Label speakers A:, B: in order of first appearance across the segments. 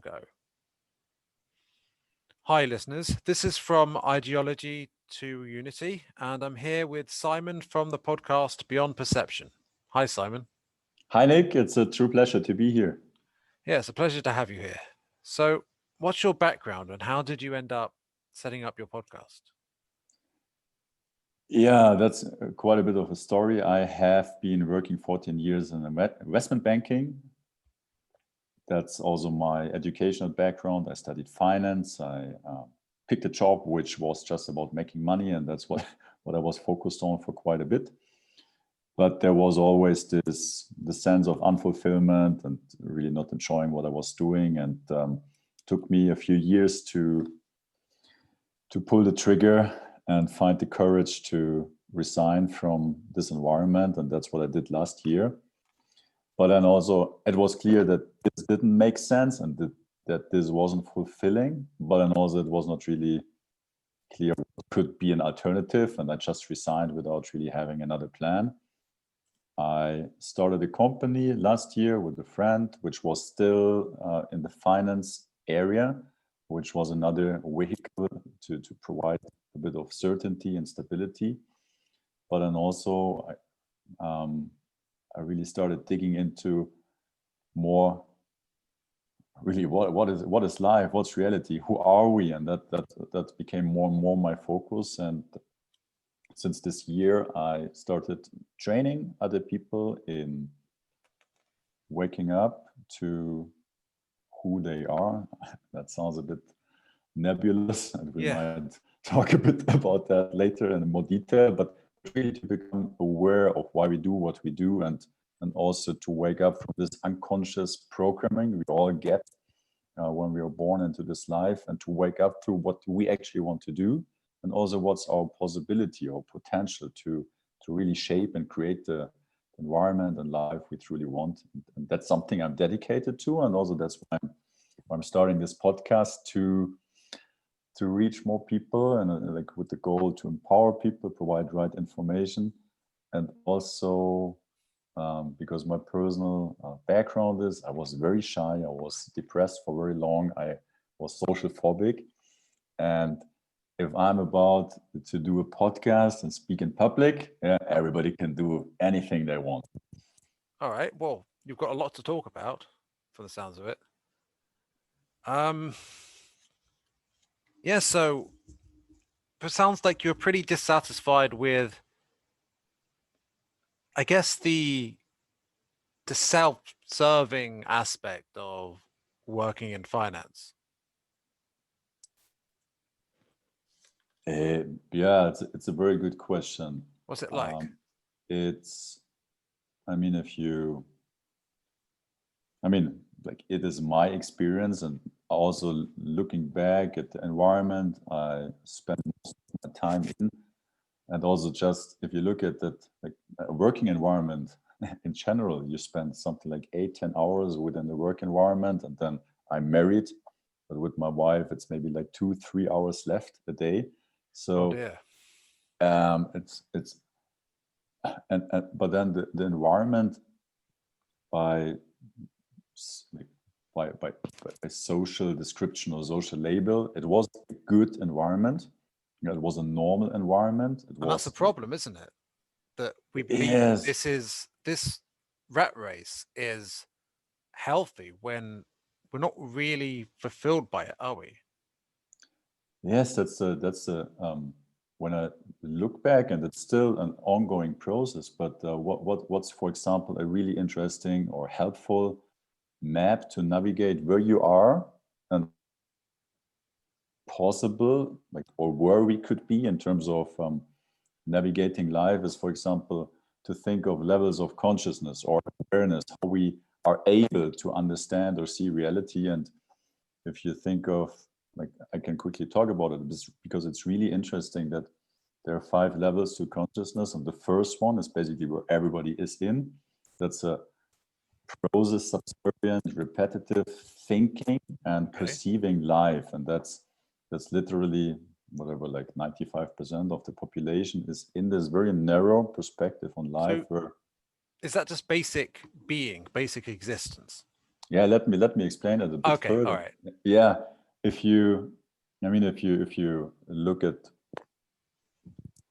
A: Go. Hi, listeners. This is From Ideology to Unity, and I'm here with Simon from the podcast Beyond Perception. Hi, Simon.
B: Hi, Nick. It's a true pleasure to be here.
A: Yeah, it's a pleasure to have you here. So, what's your background and how did you end up setting up your podcast?
B: Yeah, that's quite a bit of a story. I have been working 14 years in investment banking. That's also my educational background. I studied finance. I picked a job which was just about making money, and that's what I was focused on for quite a bit. But there was always the sense of unfulfillment and really not enjoying what I was doing, and took me a few years to pull the trigger and find the courage to resign from this environment. And that's what I did last year. But then also it was clear that this didn't make sense and that this wasn't fulfilling. But then also it was not really clear what could be an alternative. And I just resigned without really having another plan. I started a company last year with a friend, which was still in the finance area, which was another vehicle to provide a bit of certainty and stability. But then also I really started digging into more really what is life, what's reality, who are we, and that became more and more my focus. And since this year, I started training other people in waking up to who they are. That sounds a bit nebulous, and we might talk a bit about that later in more detail, but really to become aware of why we do what we do, and also to wake up from this unconscious programming we all get when we are born into this life, and to wake up to what we actually want to do, and also what's our possibility or potential to really shape and create the environment and life we truly want. And that's something I'm dedicated to, and also that's why I'm starting this podcast to reach more people, and like with the goal to empower people, provide right information, and also because my personal background is I was very shy, I was depressed for very long, I was social phobic, and if I'm about to do a podcast and speak in public, everybody can do anything they want.
A: All right. Well, you've got a lot to talk about, from the sounds of it. Yeah. So it sounds like you're pretty dissatisfied with, I guess, the self-serving aspect of working in finance.
B: Yeah, it's a very good question.
A: What's it like?
B: It's, I mean, like it is my experience, and also looking back at the environment I spent most of my time in, and also just if you look at that, like a working environment in general, you spend something like 8-10 hours within the work environment, and then I'm married, but with my wife, it's maybe like 2-3 hours left a day. So
A: Oh dear.
B: it's and but then the environment by by social description or social label, it was a good environment. It was a normal environment. It
A: And that's the
B: was
A: problem, isn't it? That we believe
B: yes,
A: this rat race is healthy when we're not really fulfilled by it, are we?
B: yes. That's a when I look back, and it's still an ongoing process. But what's, for example, a really interesting or helpful map to navigate where you are and possible, like, or where we could be in terms of navigating life is, for example, to think of levels of consciousness or awareness, how we are able to understand or see reality. And if you think of, like, I can quickly talk about it because it's really interesting that there are 5 levels to consciousness, and the first one is basically where everybody is in. That's a process, subservient, repetitive thinking and perceiving life, and that's literally whatever, like 95% of the population is in this very narrow perspective on life.
A: So is that just basic being, basic existence?
B: Yeah, let me explain it a bit
A: Okay, all
B: further.
A: right.
B: Yeah, if you, if you look at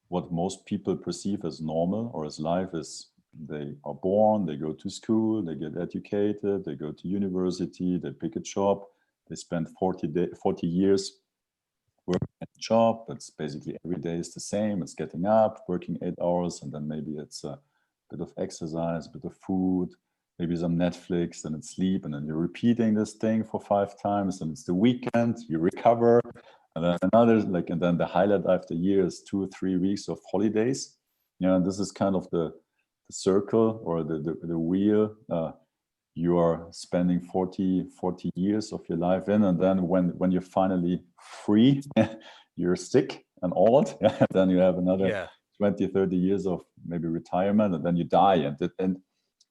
B: what most people perceive as normal or as life is, they are born, they go to school, they get educated, they go to university, they pick a job, they spend 40 years working at a job. It's basically every day is the same. It's getting up, working 8 hours, and then maybe it's a bit of exercise, a bit of food, maybe some Netflix, and it's sleep, and then you're repeating this thing for 5 times, and it's the weekend, you recover, and then another, and then the highlight after year is 2 or 3 weeks of holidays. And this is kind of the circle or the wheel you are spending 40 years of your life in, and then when you're finally free, you're sick and old, then you have another 20-30 years of maybe retirement, and then you die. And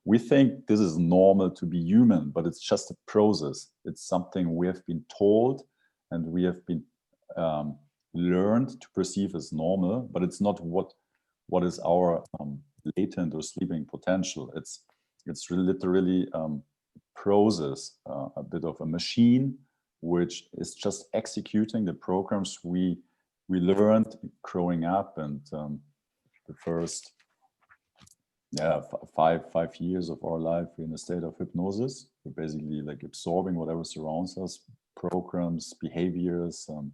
B: we think this is normal to be human, but it's just a process. It's something we have been told and we have been learned to perceive as normal, but it's not what is our latent or sleeping potential. It's literally process, a bit of a machine which is just executing the programs we learned growing up, and the first 5 years of our life we're in a state of hypnosis. We're basically like absorbing whatever surrounds us, programs, behaviors, and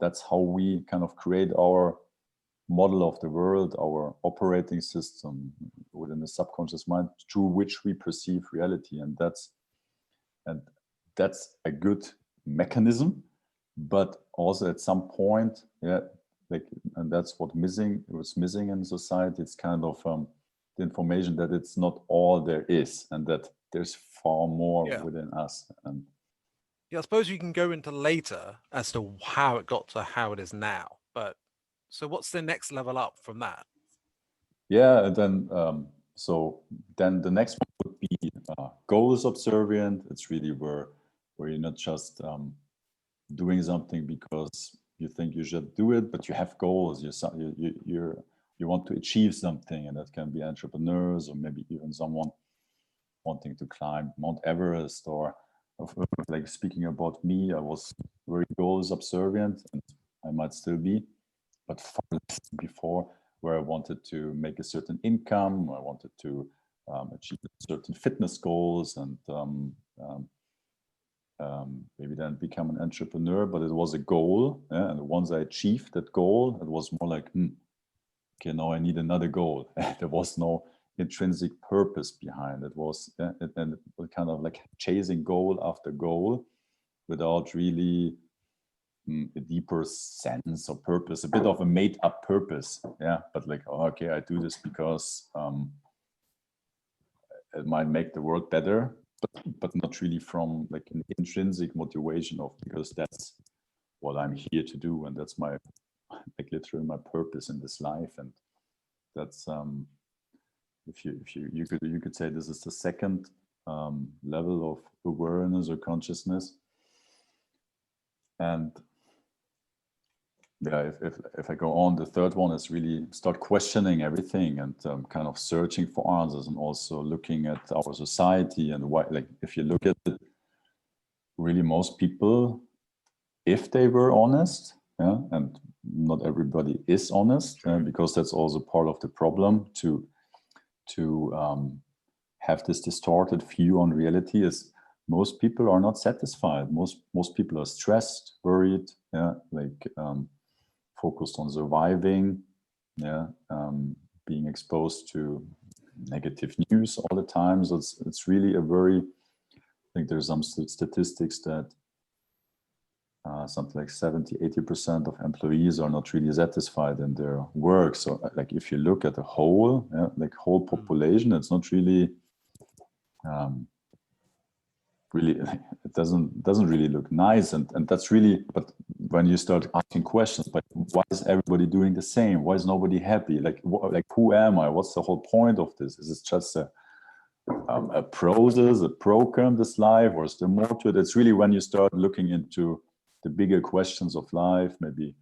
B: that's how we kind of create our model of the world, our operating system within the subconscious mind, through which we perceive reality. And that's a good mechanism, but also at some point, and that's what was missing in society. It's kind of the information that it's not all there is, and that there's far more within us. And
A: I suppose you can go into later as to how it got to how it is now, but so what's the next level up from that?
B: Yeah, and then then the next one would be goal subservient. It's really where you're not just doing something because you think you should do it, but you have goals. You want to achieve something, and that can be entrepreneurs or maybe even someone wanting to climb Mount Everest. Or like, speaking about me, I was very goal subservient, and I might still be, but far less than before, where I wanted to make a certain income, I wanted to achieve certain fitness goals, and maybe then become an entrepreneur. But it was a goal, and once I achieved that goal, it was more like, okay, now I need another goal. There was no intrinsic purpose behind it. Was and it was kind of like chasing goal after goal without really a deeper sense or purpose, a bit of a made up purpose. But like, okay, I do this because it might make the world better, but not really from like an intrinsic motivation of, because that's what I'm here to do, and that's my, like, literally my purpose in this life. And that's if you could say this is the second level of awareness or consciousness. And if I go on, the third one is really start questioning everything and kind of searching for answers, and also looking at our society and why. Like, if you look at it, really most people, if they were honest, and not everybody is honest, because that's also part of the problem, to have this distorted view on reality, is most people are not satisfied. Most people are stressed, worried, focused on surviving, being exposed to negative news all the time. So it's really a very, I think there's some statistics that something like 70-80% of employees are not really satisfied in their work. So like, if you look at the whole, like whole population, it's not really it doesn't really look nice. And that's really, but when you start asking questions, like, why is everybody doing the same? Why is nobody happy? Like who am I? What's the whole point of this? Is it just a process, a program, this life, or is there more to it? It's really when you start looking into the bigger questions of life, maybe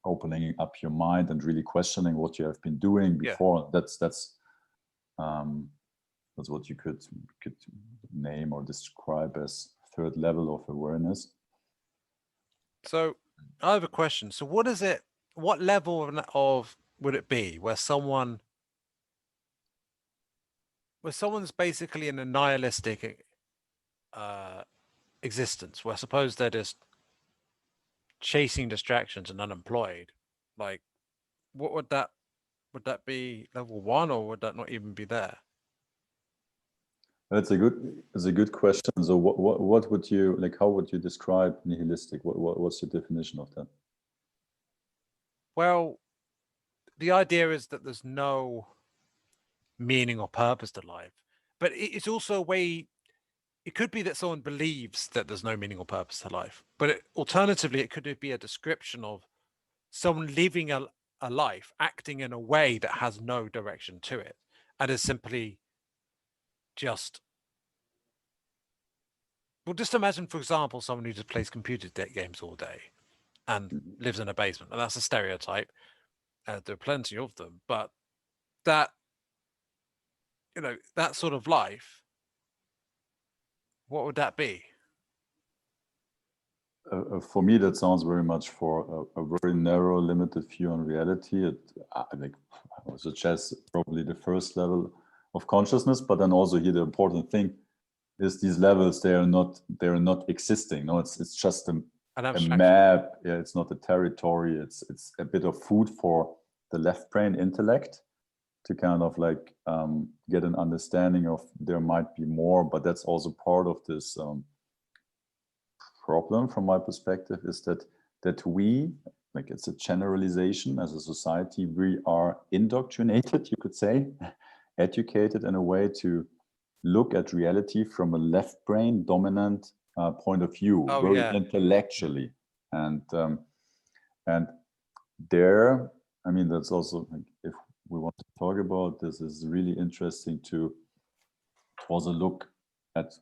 B: opening up your mind and really questioning what you have been doing before. That's That's what you could name or describe as third level of awareness.
A: So I have a question. So what is it? What level of would it be where someone's basically in a nihilistic uh, existence, where suppose they're just chasing distractions and unemployed? Like, what would that be level one, or would that not even be there?
B: That's a good question. So what would you like? How would you describe nihilistic? What's your definition of that?
A: Well, the idea is that there's no meaning or purpose to life, but it's also a way. It could be that someone believes that there's no meaning or purpose to life, but alternatively, it could be a description of someone living a life, acting in a way that has no direction to it, and is simply just. Well, just imagine, for example, someone who just plays computer games all day and
B: Mhm.
A: lives in a basement, and that's a stereotype. There are plenty of them, but that that sort of life, what would that be?
B: For me, that sounds very much for a very narrow, limited view on reality. I think I would suggest probably the first level of consciousness, but then also here the important thing is these levels they are not existing. No, it's just
A: An
B: a
A: abstraction.
B: map. Yeah, it's not a territory. It's a bit of food for the left brain intellect to kind of like get an understanding of there might be more, but that's also part of this problem from my perspective is that we, like, it's a generalization as a society, we are indoctrinated, you could say, educated in a way to look at reality from a left brain dominant point of view,
A: Oh
B: very
A: yeah.
B: intellectually. And and there, I mean, that's also like, if we want to talk about this, is really interesting to also look at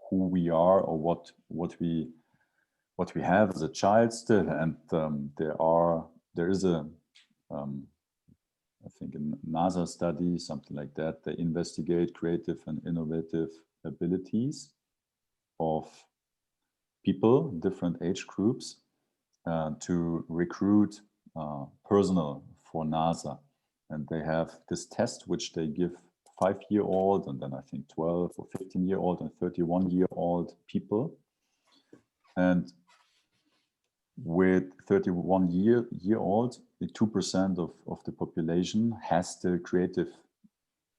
B: who we are or what we have as a child still. And there is a I think a NASA study, something like that. They investigate creative and innovative abilities of people, different age groups, to recruit personnel for NASA. And they have this test which they give 5-year-old and then I think 12 or 15-year-old and 31-year-old people. And with 31-year-old, the 2% of the population has the creative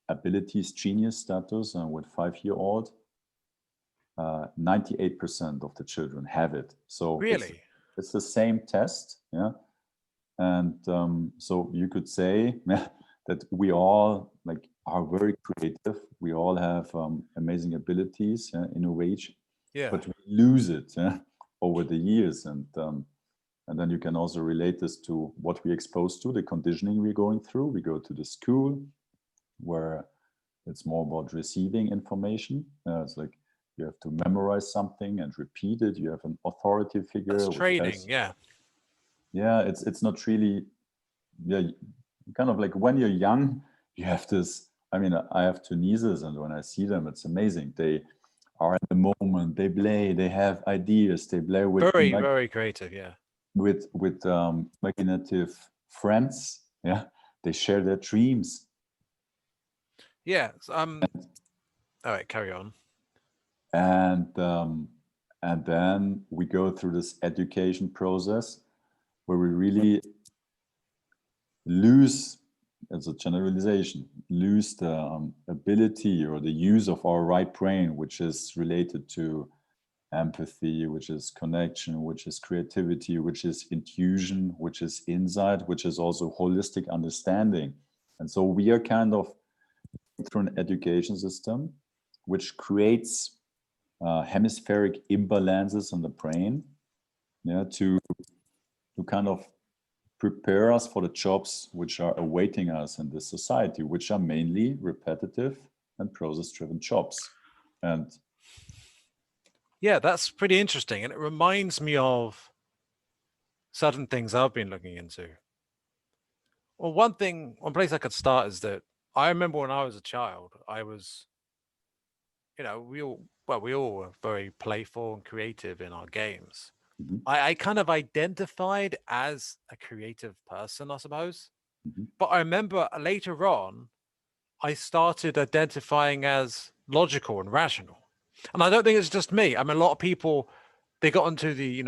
B: abilities genius status, and with 5-year-old, 98% of the children have it. So
A: Really?
B: it's the same test, yeah. And so you could say that we all like are very creative. We all have amazing abilities, innovation,
A: Yeah.
B: but we lose it over the years. And then you can also relate this to what we exposed to, the conditioning we're going through. We go to the school where it's more about receiving information. It's like you have to memorize something and repeat it. You have an authority
A: That's
B: figure which
A: training.
B: has,
A: Yeah.
B: yeah, it's not really, yeah, kind of like when you're young, you have this. I mean, I have two nieces, and when I see them, it's amazing. They are in the moment. They play. They have ideas. They play with
A: Very, very creative. Yeah.
B: imaginative friends. Yeah, they share their dreams,
A: Yeah. All right. Carry on.
B: and and then we go through this education process where we really lose, as a generalization, lose the ability or the use of our right brain, which is related to empathy, which is connection, which is creativity, which is intuition, which is insight, which is also holistic understanding. And so we are kind of through an education system which creates hemispheric imbalances in the brain, yeah, to kind of prepare us for the jobs which are awaiting us in this society, which are mainly repetitive and process driven jobs. And
A: Yeah, that's pretty interesting, and it reminds me of certain things I've been looking into. Well, one place I could start is that I remember when I was a child, I was we all were very playful and creative in our games.
B: Mhm,
A: I kind of identified as a creative person, I suppose.
B: mhm,
A: But I remember later on, I started identifying as logical and rational. And I don't think it's just me. I mean, a lot of people, they got into the,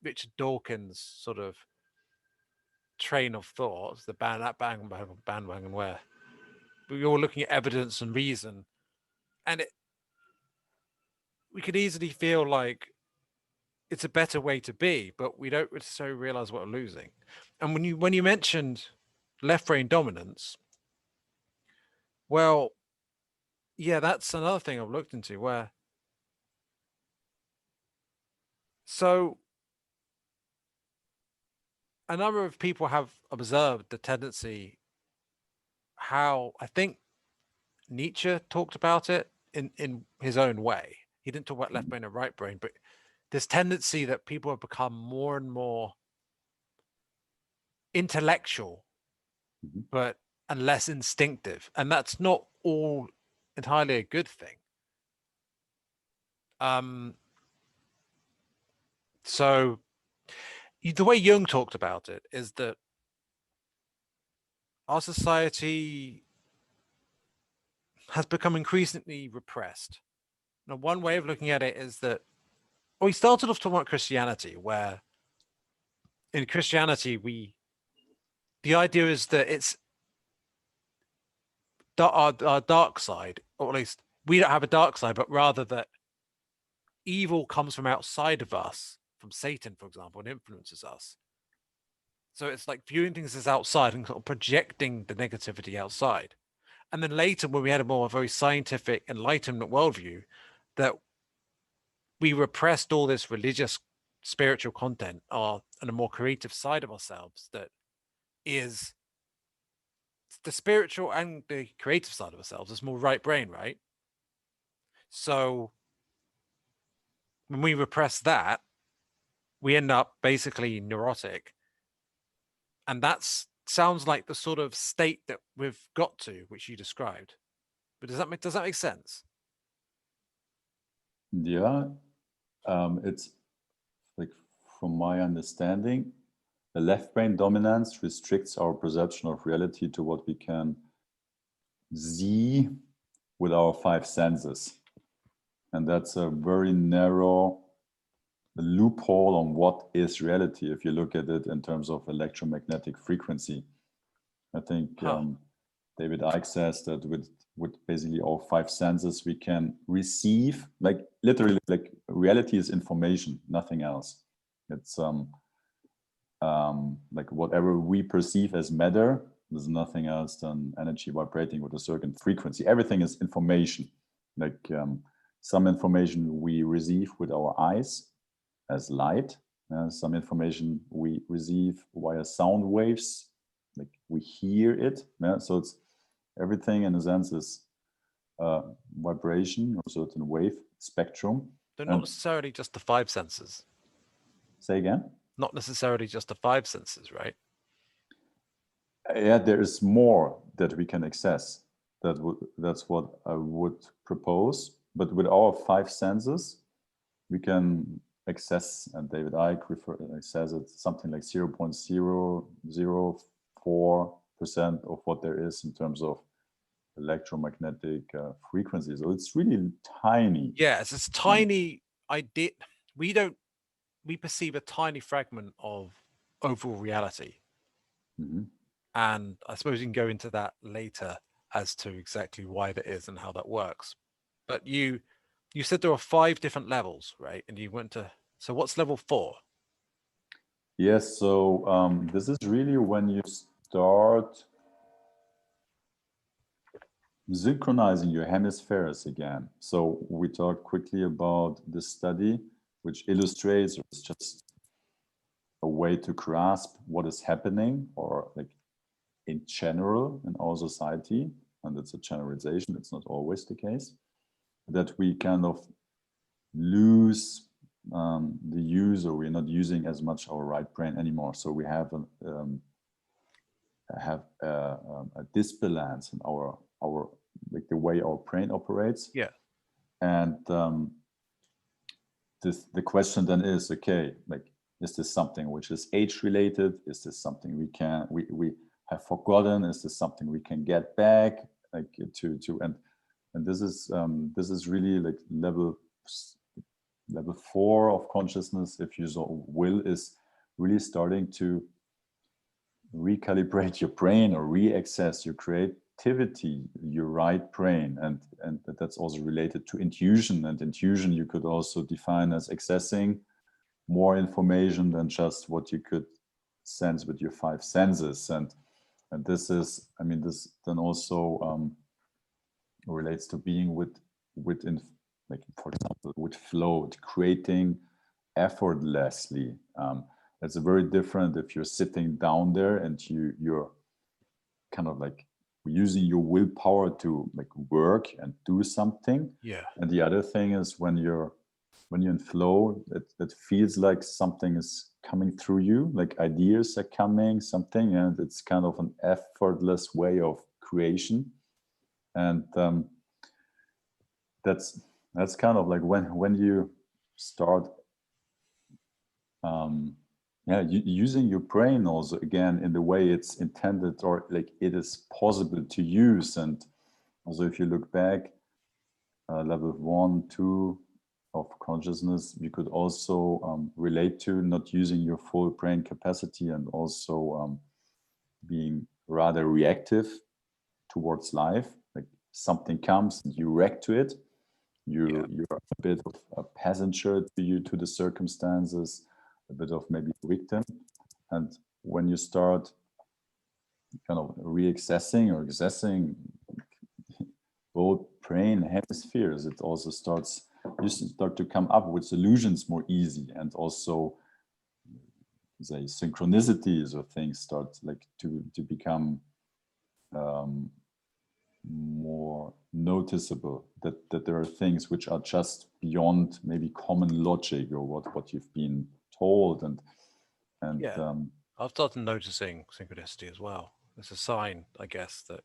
A: Richard Dawkins sort of train of thought, the bandwagon where we were all looking at evidence and reason. And we could easily feel like it's a better way to be, but we don't necessarily realize what we're losing. And when you mentioned left brain dominance, well, yeah, that's another thing I've looked into where so a number of people have observed the tendency how I think Nietzsche talked about it in his own way. He didn't talk about left
B: mhm,
A: brain and right brain, but this tendency that people have become more and more intellectual,
B: mhm.
A: but and less instinctive, and that's not all entirely a good thing. Um, so the way Jung talked about it is that our society has become increasingly repressed. Now, one way of looking at it is that we started off talking about Christianity, where in Christianity the idea is that it's our dark side, or at least we don't have a dark side, but rather that evil comes from outside of us, from Satan, for example, and influences us. So it's like viewing things as outside and sort of projecting the negativity outside. And then later, when we had a more very scientific enlightenment worldview, that we repressed all this religious, spiritual content, and a more creative side of ourselves that is the spiritual and the creative side of ourselves is more right brain, right? So when we repress that, we end up basically neurotic, and that's sounds like the sort of state that we've got to, which you described. But does that make sense?
B: Yeah, it's like from my understanding, the left brain dominance restricts our perception of reality to what we can see with our five senses. And that's a very narrow loophole on what is reality if you look at it in terms of electromagnetic frequency. I think
A: Huh.
B: David Icke says that with basically all five senses, we can receive, like literally, like reality is information, nothing else. It's like whatever we perceive as matter, there's nothing else than energy vibrating with a certain frequency. Everything is information. Like some information we receive with our eyes as light, some information we receive via sound waves, like we hear it. Yeah? So it's everything in a sense is vibration or certain wave spectrum.
A: They're not
B: And
A: necessarily just the five senses.
B: say again.
A: Not necessarily just the five senses, right?
B: Yeah, there is more that we can access. That's what I would propose. But with our five senses, we can access, and David Icke says it's something like 0.0004% of what there is in terms of electromagnetic frequency. So it's really tiny.
A: Yeah, it's
B: And
A: tiny. I did. We don't. We perceive a tiny fragment of overall reality,
B: mhm.
A: and I suppose you can go into that later as to exactly why that is and how that works. But you said there are five different levels, right? And you went to so what's level four?
B: Yes, so this is really when you start synchronizing your hemispheres again. So we talked quickly about this study, which illustrates, or it's just a way to grasp what is happening, or like in general in our society. And it's a generalization, it's not always the case, that we kind of lose the use, or we're not using as much our right brain anymore. So we have a disbalance in our like the way our brain operates.
A: Yeah.
B: And the question then is, okay, like, is this something which is age related? Is this something we have forgotten? Is this something we can get back? Like to and this is really like level 4 of consciousness, if you so will, is really starting to recalibrate your brain or re-access your creativity, your right brain. And that's also related to intuition. And intuition you could also define as accessing more information than just what you could sense with your 5 senses. And this is, I mean, this then also relates to being within, like, for example, with flow, creating effortlessly. It's very different if you're sitting down there and you're kind of like using your willpower to like work and do something.
A: Yeah.
B: And the other thing is when you're in flow, it feels like something is coming through you, like ideas are coming, something, and it's kind of an effortless way of creation. And that's kind of like when you start using your brain also again in the way it's intended, or like it is possible to use. And also if you look back, level 1, 2 of consciousness, you could also relate to not using your full brain capacity, and also being rather reactive towards life. Like something comes and you react to it. You're a bit of a passenger to the circumstances, a bit of maybe victim. And when you start kind of re-accessing or accessing both brain hemispheres, it also starts, you start to come up with solutions more easy, and also say synchronicities or things start like to become more noticeable, that there are things which are just beyond maybe common logic or what you've been told. And
A: I've started noticing synchronicity as well. It's a sign, I guess, that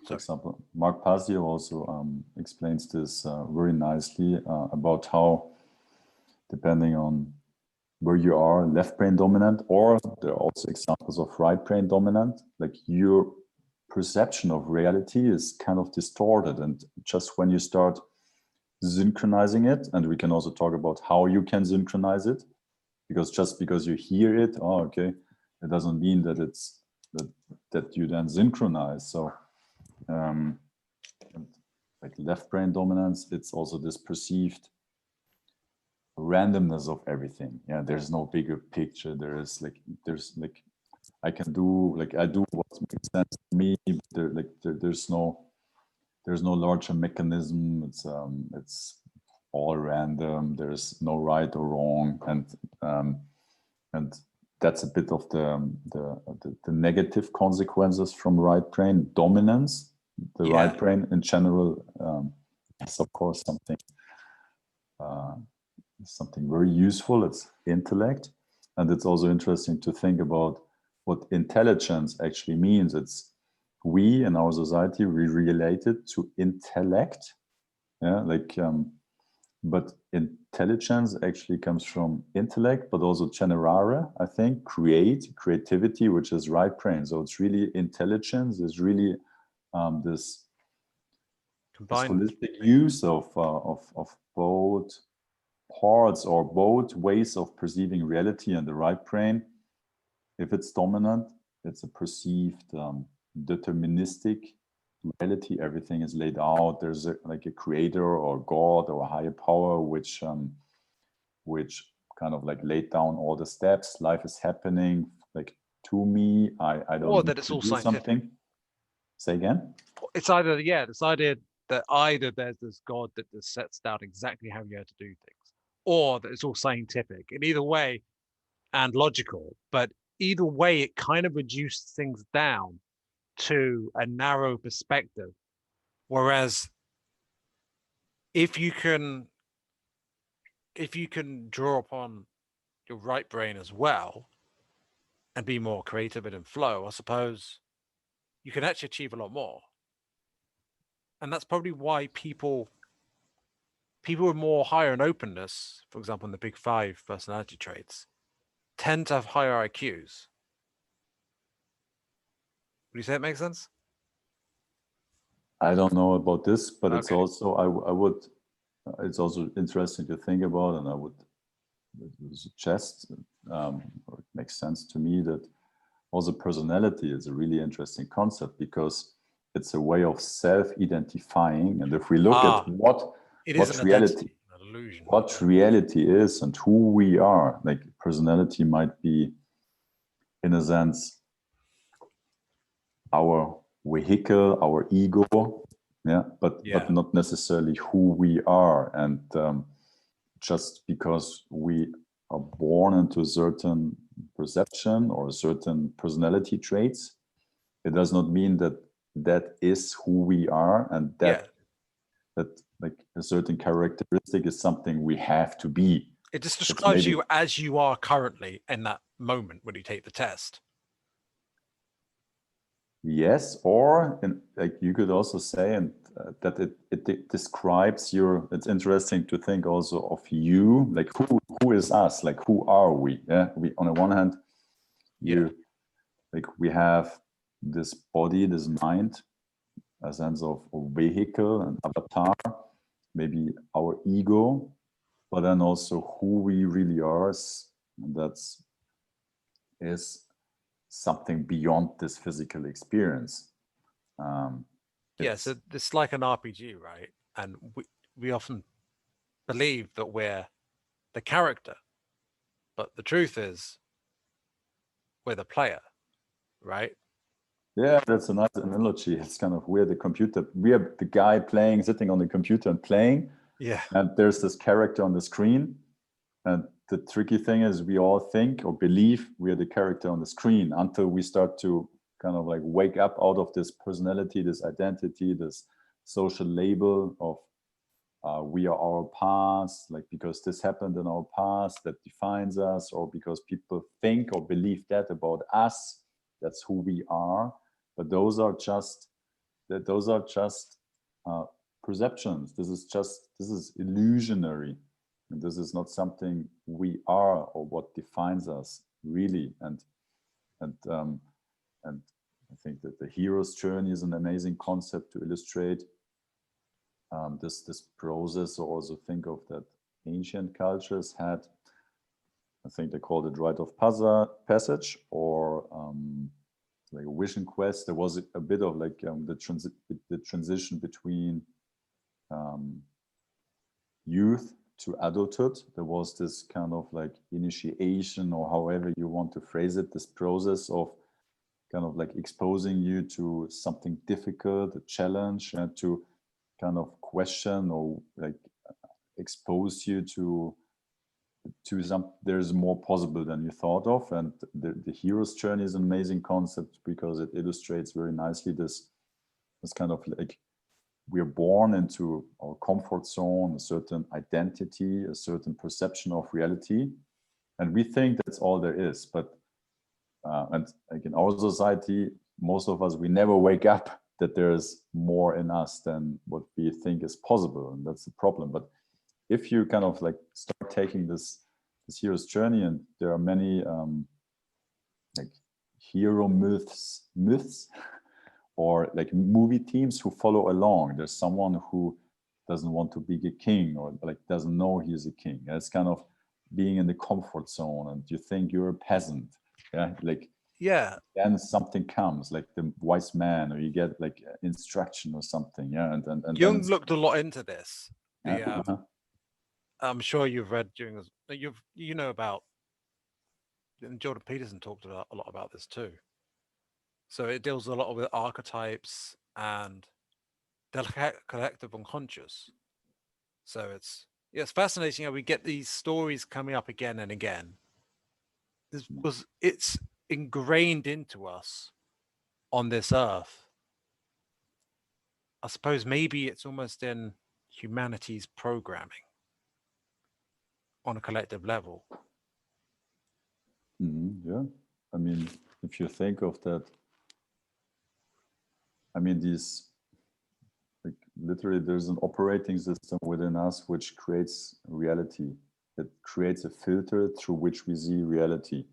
B: for example, Mark Pasio also explains this very nicely about how, depending on where you are, left brain dominant, or there are also examples of right brain dominant, like your perception of reality is kind of distorted. And just when you start synchronizing it, and we can also talk about how you can synchronize it, because just because you hear it, oh, okay, it doesn't mean that it's that you then synchronize. So like left brain dominance, it's also this perceived randomness of everything. Yeah, there's no bigger picture. There's like I can do, like I do what makes sense to me, but there's no larger mechanism. It's all random. There's no right or wrong. And that's a bit of the negative consequences from right brain dominance. The right brain in general is of course something very useful. It's intellect. And it's also interesting to think about what intelligence actually means. It's we in our society, we relate it to intellect. Yeah, like but intelligence actually comes from intellect, but also generare, I think, creativity, which is right brain. So it's really intelligence is really this holistic use of both parts or both ways of perceiving reality. And the right brain, if it's dominant, it's a perceived deterministic reality. Everything is laid out. There's like a creator or God or a higher power which kind of like laid down all the steps. Life is happening like to me. I don't
A: or
B: need
A: that it's
B: to
A: all
B: do
A: scientific.
B: something. Say again?
A: It's either this idea that either there's this God that just sets down exactly how you have to do things, or that it's all scientific. In either way, and logical, but either way, it kind of reduces things down to a narrow perspective. Whereas if you can draw upon your right brain as well and be more creative and in flow, I suppose you can actually achieve a lot more. And that's probably why people with more higher in openness, for example, in the big 5 personality traits, tend to have higher IQs. Would you say it makes sense?
B: I don't know about this, but it's
A: Okay.
B: also I would it's also interesting to think about, and I would suggest, or it makes sense to me, that also personality is a really interesting concept because it's a way of self-identifying. And if we look at
A: It is an
B: reality,
A: identity, an illusion.
B: what reality is and who we are, like personality might be, in a sense, our vehicle, our ego, but not necessarily who we are. And just because we are born into a certain perception or certain personality traits, it does not mean that that is who we are, and that like a certain characteristic is something we have to be.
A: It just describes you as you are currently in that moment when you take the test.
B: Yes, or like you could also say, and that it describes your. It's interesting to think also of you, like who is us, like who are we? Yeah, we on the one hand, like we have this body, this mind, a sense of vehicle and avatar, maybe our ego, but then also who we really are, and that's is something beyond this physical experience.
A: So it's like an RPG, right? And we often believe that we're the character, but the truth is we're the player, right?
B: Yeah, that's a nice analogy. It's kind of we're the computer. We are the guy playing, sitting on the computer and playing.
A: Yeah.
B: And there's this character on the screen. And the tricky thing is we all think or believe we are the character on the screen until we start to kind of like wake up out of this personality, this identity, this social label of we are our past, like because this happened in our past that defines us, or because people think or believe that about us, that's who we are. But those are just perceptions. This is illusionary, and this is not something we are or what defines us really. And I think that the hero's journey is an amazing concept to illustrate this process. Or also think of that ancient cultures had, I think they called it rite of passage, or like a vision quest. There was a bit of like the transition between youth to adulthood. There was this kind of like initiation, or however you want to phrase it, this process of kind of like exposing you to something difficult, a challenge, and to kind of question or like expose you to some, there's more possible than you thought of. And the hero's journey is an amazing concept because it illustrates very nicely this kind of like we're born into our comfort zone, a certain identity, a certain perception of reality, and we think that's all there is. But and like in our society, most of us, we never wake up that there's more in us than what we think is possible, and that's the problem. But if you kind of like start taking this hero's journey, and there are many like hero myths or like movie teams who follow along. There's someone who doesn't want to be a king, or like doesn't know he's a king. It's kind of being in the comfort zone, and you think you're a peasant. Then something comes, like the wise man, or you get like instruction or something. And
A: Jung looked a lot into this.
B: Uh-huh.
A: I'm sure you've read during this. You know about, and Jordan Peterson talked a lot about this too. So it deals a lot with archetypes and the collective unconscious. So it's fascinating how we get these stories coming up again and again. It's ingrained into us on this earth. I suppose maybe it's almost in humanity's programming on a collective level.
B: Yeah, I mean, if you think of that, I mean, these like literally there's an operating system within us which creates reality. It creates a filter through which we see reality,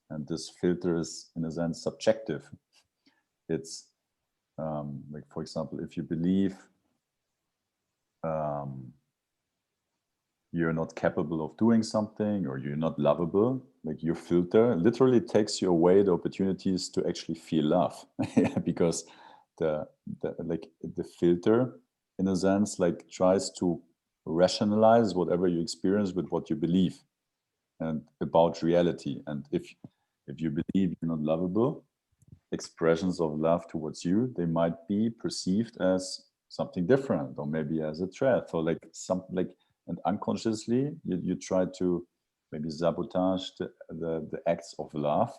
B: and this filter is in a sense subjective. It's like, for example, if you believe you're not capable of doing something, or you're not lovable, like your filter literally takes you away the opportunities to actually feel love. Because the like the filter in a sense like tries to rationalize whatever you experience with what you believe and about reality. And if you believe you're not lovable, expressions of love towards you, they might be perceived as something different, or maybe as a threat, or like something like, and unconsciously you try to maybe sabotage the acts of love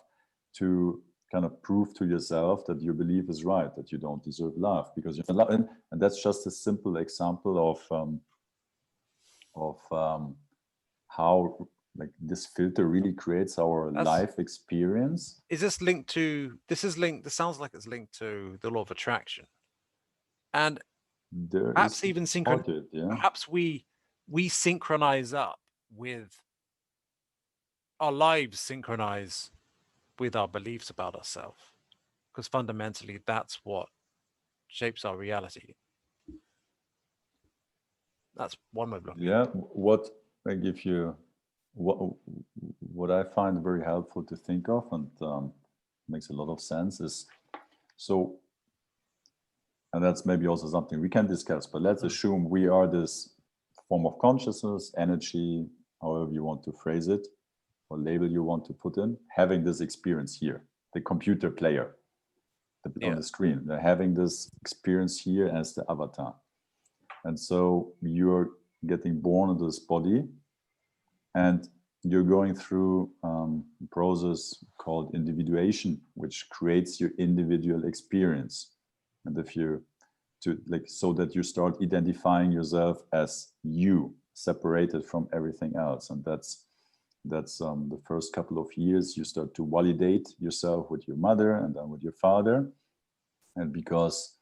B: to kind of prove to yourself that your belief is right, that you don't deserve love because you're not loved. And that's just a simple example of how like this filter really creates our
A: That's
B: life experience.
A: is this linked to this is linked this sounds like it's linked to the law of attraction, and
B: There
A: perhaps
B: is
A: even
B: part it, yeah.
A: perhaps we synchronize up with our lives, synchronize with our beliefs about ourselves, because fundamentally that's what shapes our reality. That's one way of looking at
B: Yeah,
A: it.
B: what like if you what what I find very helpful to think of, and makes a lot of sense, is so, and that's maybe also something we can discuss, but let's assume we are this form of consciousness, energy, however you want to phrase it, or label you want to put in, having this experience here, the computer player on
A: Yeah.
B: the screen. They're having this experience here as the avatar. And so you're getting born into this body, and you're going through a process called individuation, which creates your individual experience. And if you to like, so that you start identifying yourself as you, separated from everything else. And that's the first couple of years you start to validate yourself with your mother and then with your father. And because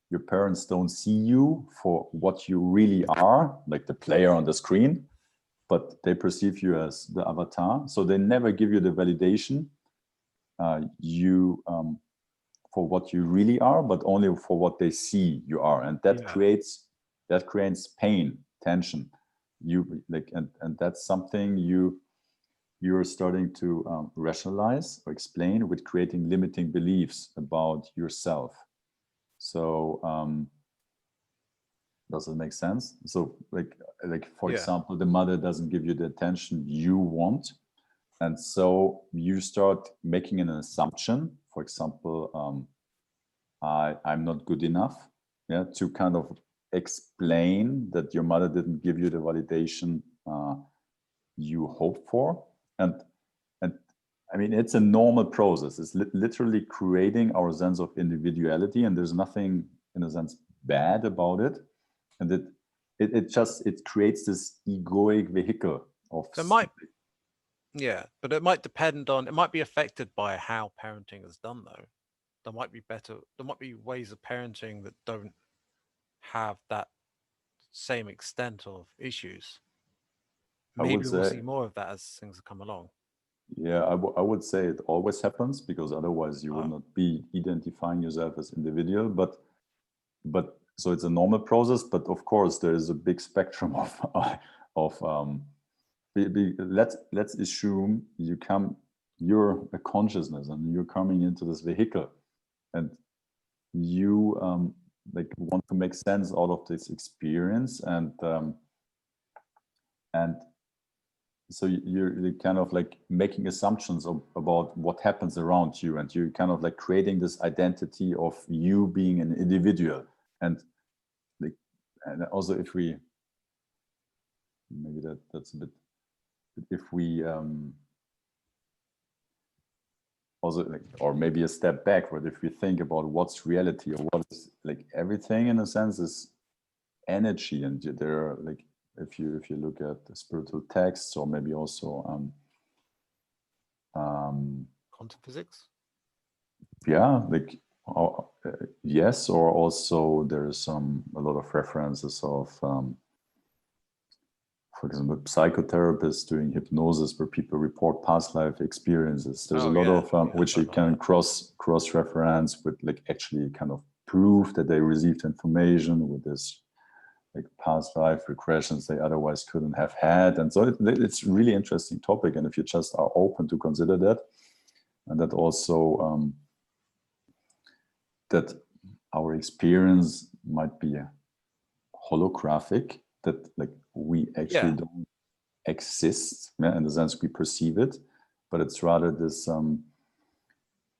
B: your parents don't see you for what you really are, like the player on the screen, but they perceive you as the avatar. So they never give you the validation you for what you really are, but only for what they see you are, and that
A: Yeah.
B: creates pain, tension. You like, and that's something you're starting to rationalize or explain with creating limiting beliefs about yourself. So does it make sense? So like for
A: Yeah.
B: example, the mother doesn't give you the attention you want, and so you start making an assumption. For example, I'm not good enough. Yeah, to kind of explain that your mother didn't give you the validation you hope for, and I mean, it's a normal process. It's literally creating our sense of individuality, and there's nothing in a sense bad about it. And it just it creates this egoic vehicle of
A: So it might, yeah, but it might depend on, it might be affected by how parenting is done though. There might be ways of parenting that don't have that same extent of issues.
B: I would
A: Maybe we'll
B: say,
A: see more of that as things come along.
B: yeah, I would say it always happens, because otherwise you would
A: Uh,
B: not be identifying yourself as individual. But so it's a normal process, but of course there is a big spectrum of let's assume you're a consciousness and you're coming into this vehicle, and you like want to make sense out of this experience, and so you're kind of like making assumptions about what happens around you, and you're kind of like creating this identity of you being an individual. And like, and also if we maybe that's a bit, if we also like, or maybe a step backward, if we think about what's reality, or what is, like, everything in a sense is energy. And there are like, if you look at the spiritual texts, or maybe also
A: quantum physics.
B: yeah, like Yes, or also there's a lot of references of, for example, psychotherapists doing hypnosis where people report past life experiences. There's a lot of which you can cross reference with, like, actually kind of proof that they received information with this, like, past life regressions they otherwise couldn't have had. And so it's really interesting topic. And if you just are open to consider that, and that also that our experience might be holographic, that, like, we actually don't exist, in the sense we perceive it, but it's rather this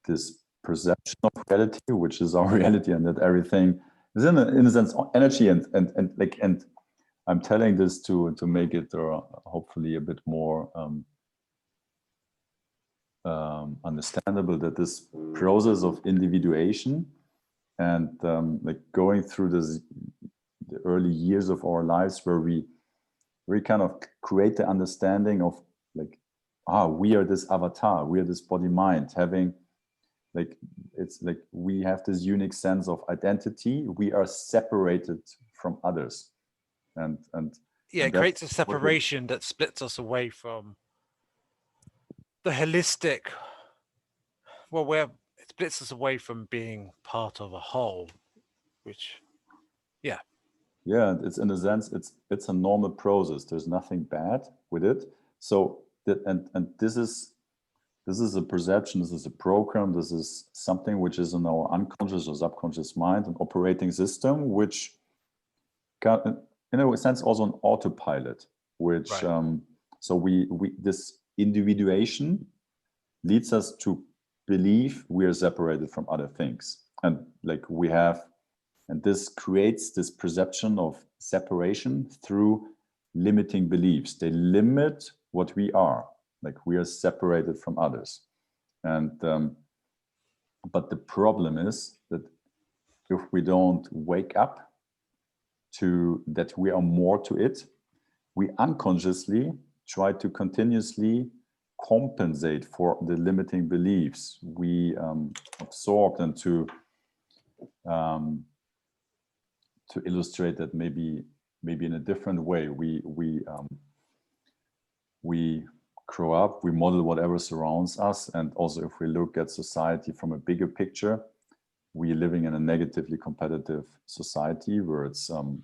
B: this perception of reality, which is our reality, and that everything is in a sense energy, and I'm telling this to make it hopefully a bit more understandable, that this process of individuation and like going through the early years of our lives where we kind of create the understanding of, like, we are this avatar, we are this body mind, having, like, it's like we have this unique sense of identity, we are separated from others, and
A: it creates a separation that splits us away from the holistic, where it splits us away from being part of a whole, which
B: it's, in a sense, it's a normal process, there's nothing bad with it. So that, and this is a perception, this is a program, this is something which is in our unconscious or subconscious mind, an operating system which can, in a sense, also an autopilot, which so we this individuation leads us to believe we are separated from other things, and, like, we have, and this creates this perception of separation through limiting beliefs. They limit what we are, like we are separated from others. And but the problem is that if we don't wake up to that we are more to it, we unconsciously try to continuously compensate for the limiting beliefs we absorbed, and to illustrate that maybe in a different way, we grow up, we model whatever surrounds us, and also if we look at society from a bigger picture, we're living in a negatively competitive society where it's the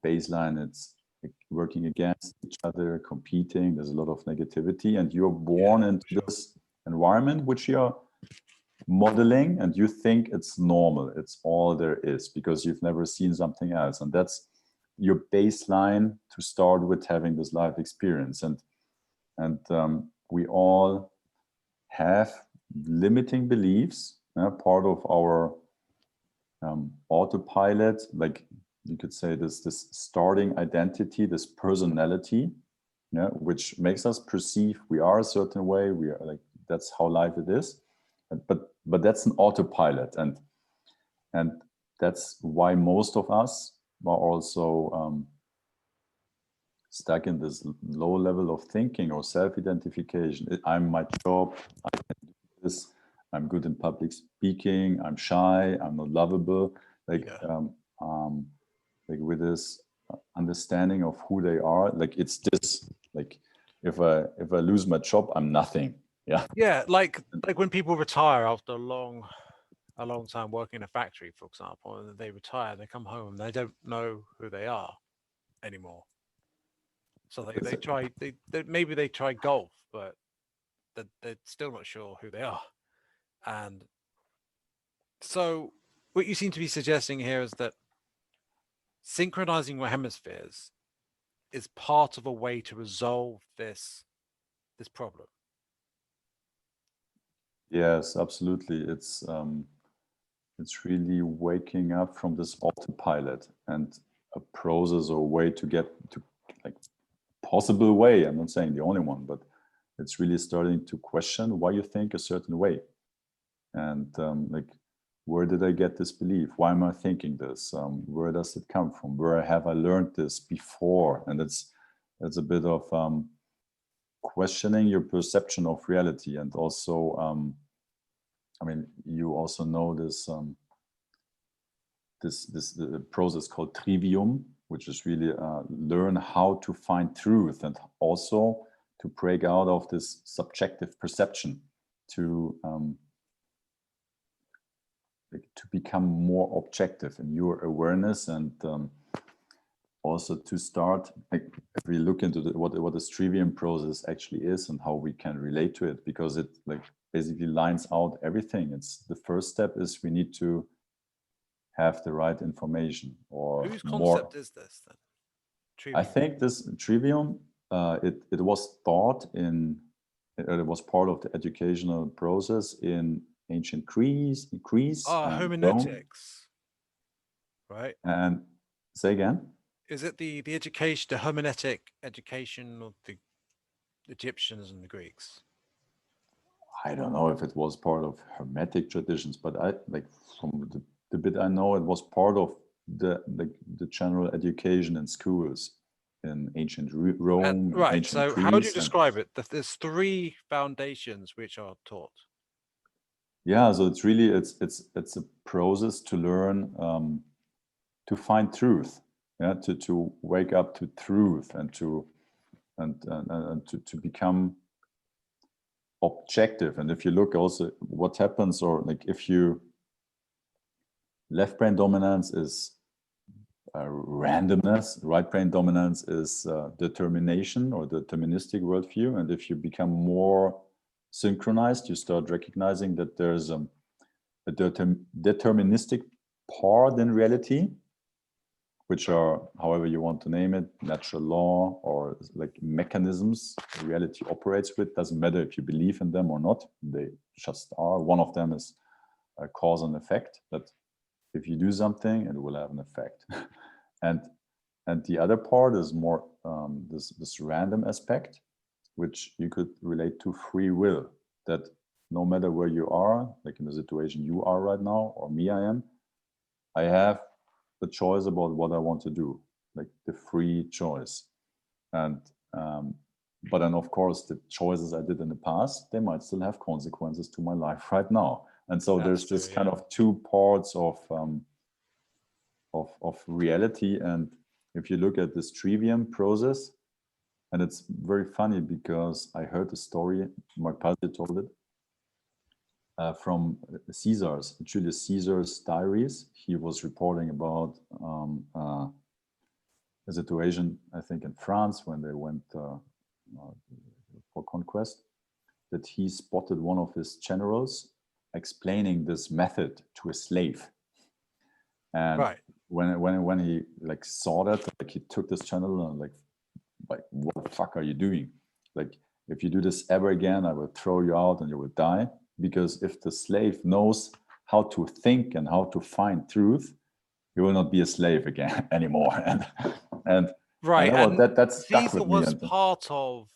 B: baseline, it's working against each other, competing, there's a lot of negativity, and you're born into this environment which you're modeling, and you think it's normal, it's all there is, because you've never seen something else, and that's your baseline to start with having this life experience. And we all have limiting beliefs, part of our autopilot, like you could say this starting identity, this personality, which makes us perceive we are a certain way, we are, like, that's how life it is. But that's an autopilot, and that's why most of us are also stuck in this low level of thinking or self-identification. I'm my job, I can do this, I'm good in public speaking, I'm shy, I'm not lovable, like with this understanding of who they are, like it's this, like if I lose my job, I'm nothing.
A: Like when people retire after a long time working in a factory, for example, and they retire, they come home, they don't know who they are anymore. So they try, maybe they try golf, but they're still not sure who they are. And so what you seem to be suggesting here is that synchronizing your hemispheres is part of a way to resolve this problem.
B: Yes, absolutely. It's really waking up from this autopilot, and a process or way to get to, like, possible way. I'm not saying the only one, but it's really starting to question why you think a certain way, and like, where did I get this belief? Why am I thinking this? Where does it come from? Where have I learned this before? And it's a bit of questioning your perception of reality, and also I mean, you also know this the process called trivium, which is really learn how to find truth and also to break out of this subjective perception to to become more objective in your awareness and also to start, like, if we look into what the trivium process actually is and how we can relate to it, because it like basically lines out everything. It's the first step is we need to have the right information or
A: Whose
B: more.
A: concept is this then?
B: I
A: Trivium.
B: think this trivium, it was taught in, it was part of the educational process in ancient Greece and Rome.
A: Hermeneutics, right?
B: And say again?
A: Is it the education, the hermeneutic education of the Egyptians and the Greeks?
B: I don't know if it was part of Hermetic traditions, but I like from the bit I know, it was part of the general education in schools in ancient
A: And
B: Rome and
A: right.
B: ancient
A: So, how do you
B: Greece. And
A: describe it? There's three foundations which are taught.
B: yeah, so it's really it's a process to learn to find truth, yeah, to wake up to truth and to and to become objective. And if you look also what happens, or like if you left brain dominance is randomness, right brain dominance is determination or deterministic worldview. And if you become more synchronized, you start recognizing that there's a deterministic part in reality, which are, however you want to name it, natural law or like mechanisms reality operates with. Doesn't matter if you believe in them or not, they just are. One of them is a cause and effect, that if you do something, it will have an effect. and the other part is more this random aspect, which you could relate to free will, that no matter where you are, like in the situation you are right now, or me I have the choice about what I want to do, like the free choice. And but then of course the choices I did in the past, they might still have consequences to my life right now. And so
A: That's
B: there's
A: true.
B: this kind
A: Yeah.
B: of two parts of reality. And if you look at this trivium process, and it's very funny because I heard the story, my pastor told it, from Julius Caesar's diaries. He was reporting about a situation, I think, in France when they went for conquest, that he spotted one of his generals explaining this method to a slave. And
A: Right.
B: when he like saw that, like he took this channel and like what the fuck are you doing? Like, if you do this ever again, I will throw you out and you will die. Because if the slave knows how to think and how to find truth, he will not be a slave again anymore. And
A: Right.
B: that was
A: And
B: that stuck
A: Caesar
B: with me.
A: was
B: And
A: part of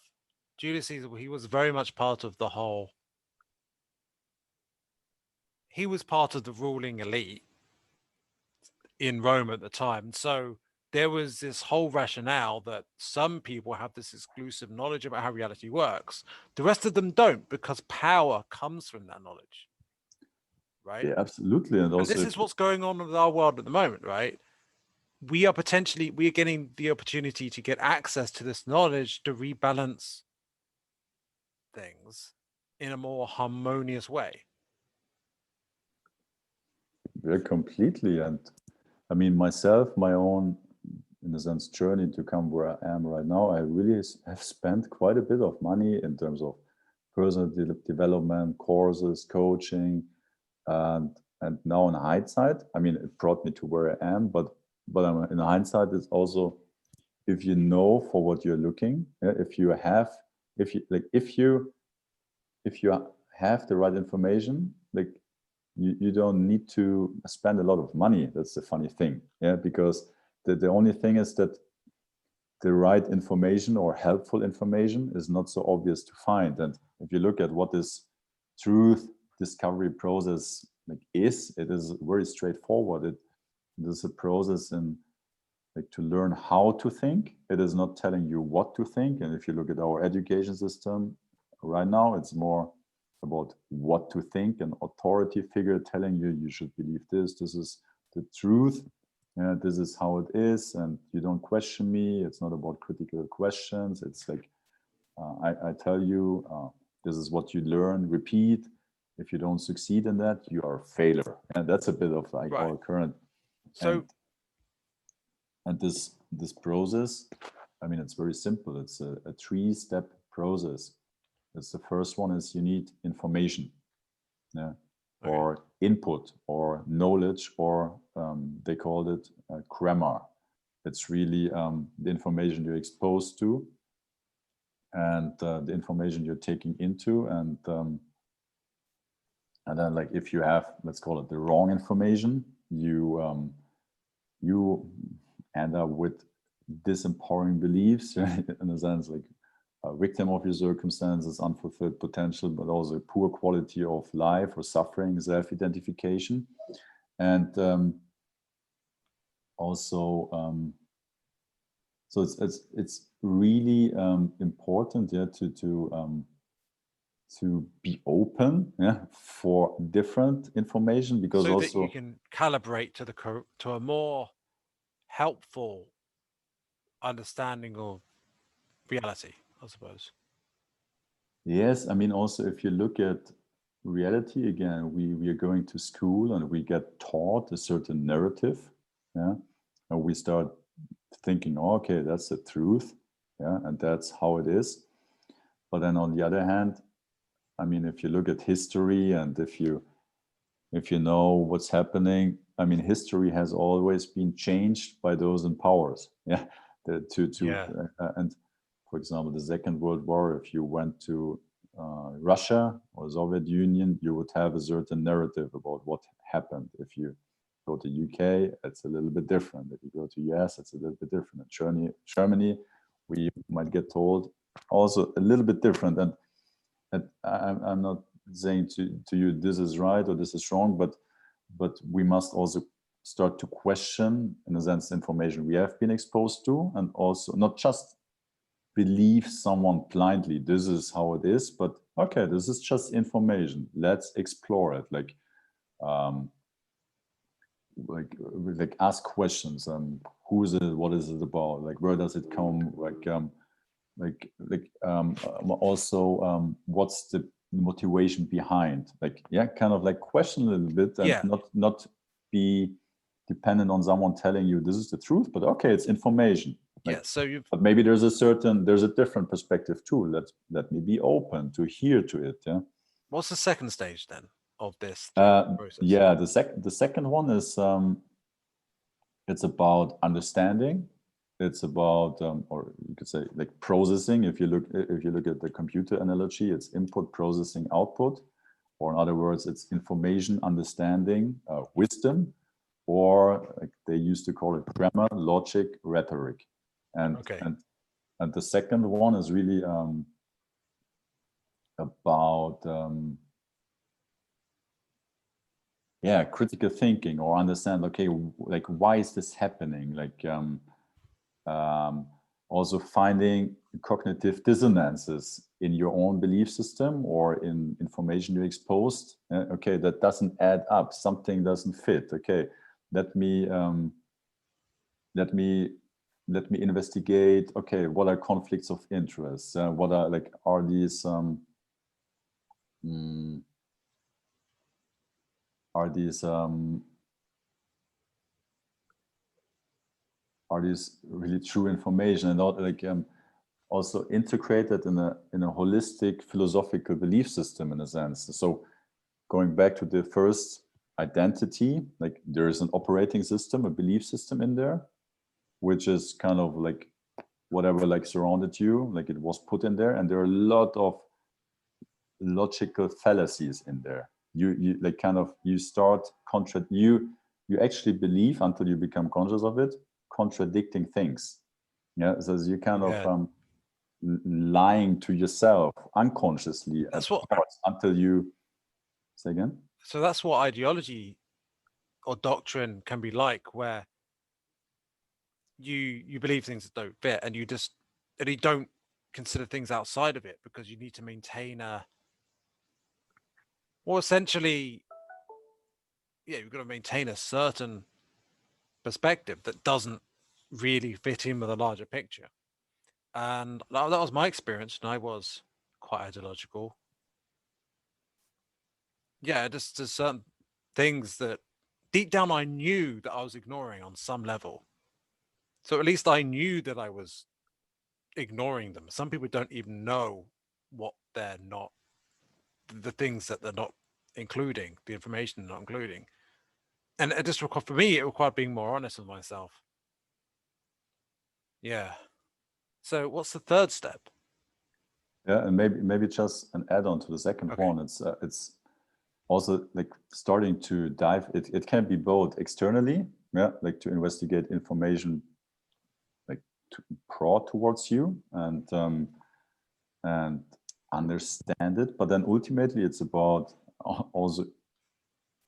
A: Julius Caesar. He was very much part of the whole. He was part of the ruling elite in Rome at the time. So there was this whole rationale that some people have this exclusive knowledge about how reality works. The rest of them don't, because power comes from that knowledge, right?
B: yeah, absolutely. And
A: And
B: also
A: this
B: if
A: is what's going on with our world at the moment, right? We are getting the opportunity to get access to this knowledge to rebalance things in a more harmonious way.
B: very completely. And I mean, myself, my own, in a sense, journey to come where I am right now, I really have spent quite a bit of money in terms of personal development, courses, coaching, and now in hindsight, I mean, it brought me to where I am. But in hindsight, it's also, if you know for what you're looking, yeah, if you have, if you have the right information, like you don't need to spend a lot of money. That's the funny thing, yeah, because the only thing is that the right information or helpful information is not so obvious to find. And if you look at what this truth discovery process like is, it is very straightforward. It is a process in like to learn how to think. It is not telling you what to think. And if you look at our education system right now, it's more about what to think, an authority figure telling you you should believe this. This is the truth. Yeah, this is how it is, and you don't question me. It's not about critical questions. It's like I tell you, this is what you learn. Repeat. If you don't succeed in that, you are a failure. And that's a bit of like
A: Right.
B: our current
A: So
B: and this process. I mean, it's very simple. It's a 3-step process. It's the first one is you need information, yeah,
A: okay.
B: or input or knowledge, or they called it grammar. It's really the information you're exposed to and the information you're taking into, and then like if you have, let's call it the wrong information, you end up with disempowering beliefs in a sense, like a victim of your circumstances, unfulfilled potential, but also poor quality of life or suffering, self-identification, and also so it's really important, yeah, to be open, yeah, for different information, because
A: So that you
B: also
A: can calibrate to a more helpful understanding of reality, I suppose.
B: yes, I mean, also if you look at reality again, we are going to school and we get taught a certain narrative, yeah, and we start thinking, oh, okay, that's the truth, yeah, and that's how it is. But then on the other hand, I mean, if you look at history and if you know what's happening, I mean, history has always been changed by those in powers, yeah,
A: Yeah.
B: and for example, the Second World War, if you went to Russia or Soviet Union, you would have a certain narrative about what happened. If you go to UK, it's a little bit different. If you go to US, it's a little bit different. In Germany, we might get told also a little bit different. And I'm not saying to you this is right or this is wrong, but we must also start to question, in a sense, information we have been exposed to, and also not just believe someone blindly, this is how it is, but okay, this is just information, let's explore it, um like ask questions, who is it, what is it about, like where does it come, also what's the motivation behind, like, yeah, kind of like question a little bit, and
A: Yeah.
B: not be dependent on someone telling you this is the truth, but okay, it's information,
A: Yeah.
B: like,
A: So
B: but maybe there's a different perspective too. Let me be open to hear to it, yeah.
A: what's the second stage then of this three-step process?
B: Yeah, the second one is it's about understanding. It's about or you could say like processing. If you look at the computer analogy, it's input, processing, output, or in other words, it's information, understanding, wisdom, or like they used to call it grammar, logic, rhetoric, and
A: Okay.
B: and the second one is really about yeah, critical thinking, or understand, okay, like why is this happening, like um, also finding cognitive dissonances in your own belief system or in information you're exposed. Okay, that doesn't add up, something doesn't fit. Okay, let me let me let me investigate. Okay, what are conflicts of interest, what are like are these mm, are these are these really true information, and all, like also integrated in a holistic philosophical belief system, in a sense. So going back to the first identity, like there is an operating system, a belief system in there, which is kind of like whatever like surrounded you, like it was put in there, and there are a lot of logical fallacies in there. You like kind of you start you actually believe until you become conscious of it, contradicting things. Yeah, so you kind of
A: Yeah.
B: lying to yourself unconsciously at
A: That's what.
B: parts until you say again.
A: So that's what ideology or doctrine can be like, where you believe things that don't fit, and you don't consider things outside of it because you need to maintain Well, essentially, yeah, you've got to maintain a certain perspective that doesn't really fit in with a larger picture. And that was my experience, and I was quite ideological. Yeah, just there's certain things that deep down I knew that I was ignoring on some level. So at least I knew that I was ignoring them. Some people don't even know what they're not, the things that they're not including, the information they're not including. And it just required, for me, it required being more honest with myself. Yeah. So what's the third step?
B: Yeah, and maybe just an add-on to the second
A: Okay.
B: one. It's also like starting to dive. It can be both externally, yeah, like to investigate information like brought towards you and understand it. But then ultimately, it's about also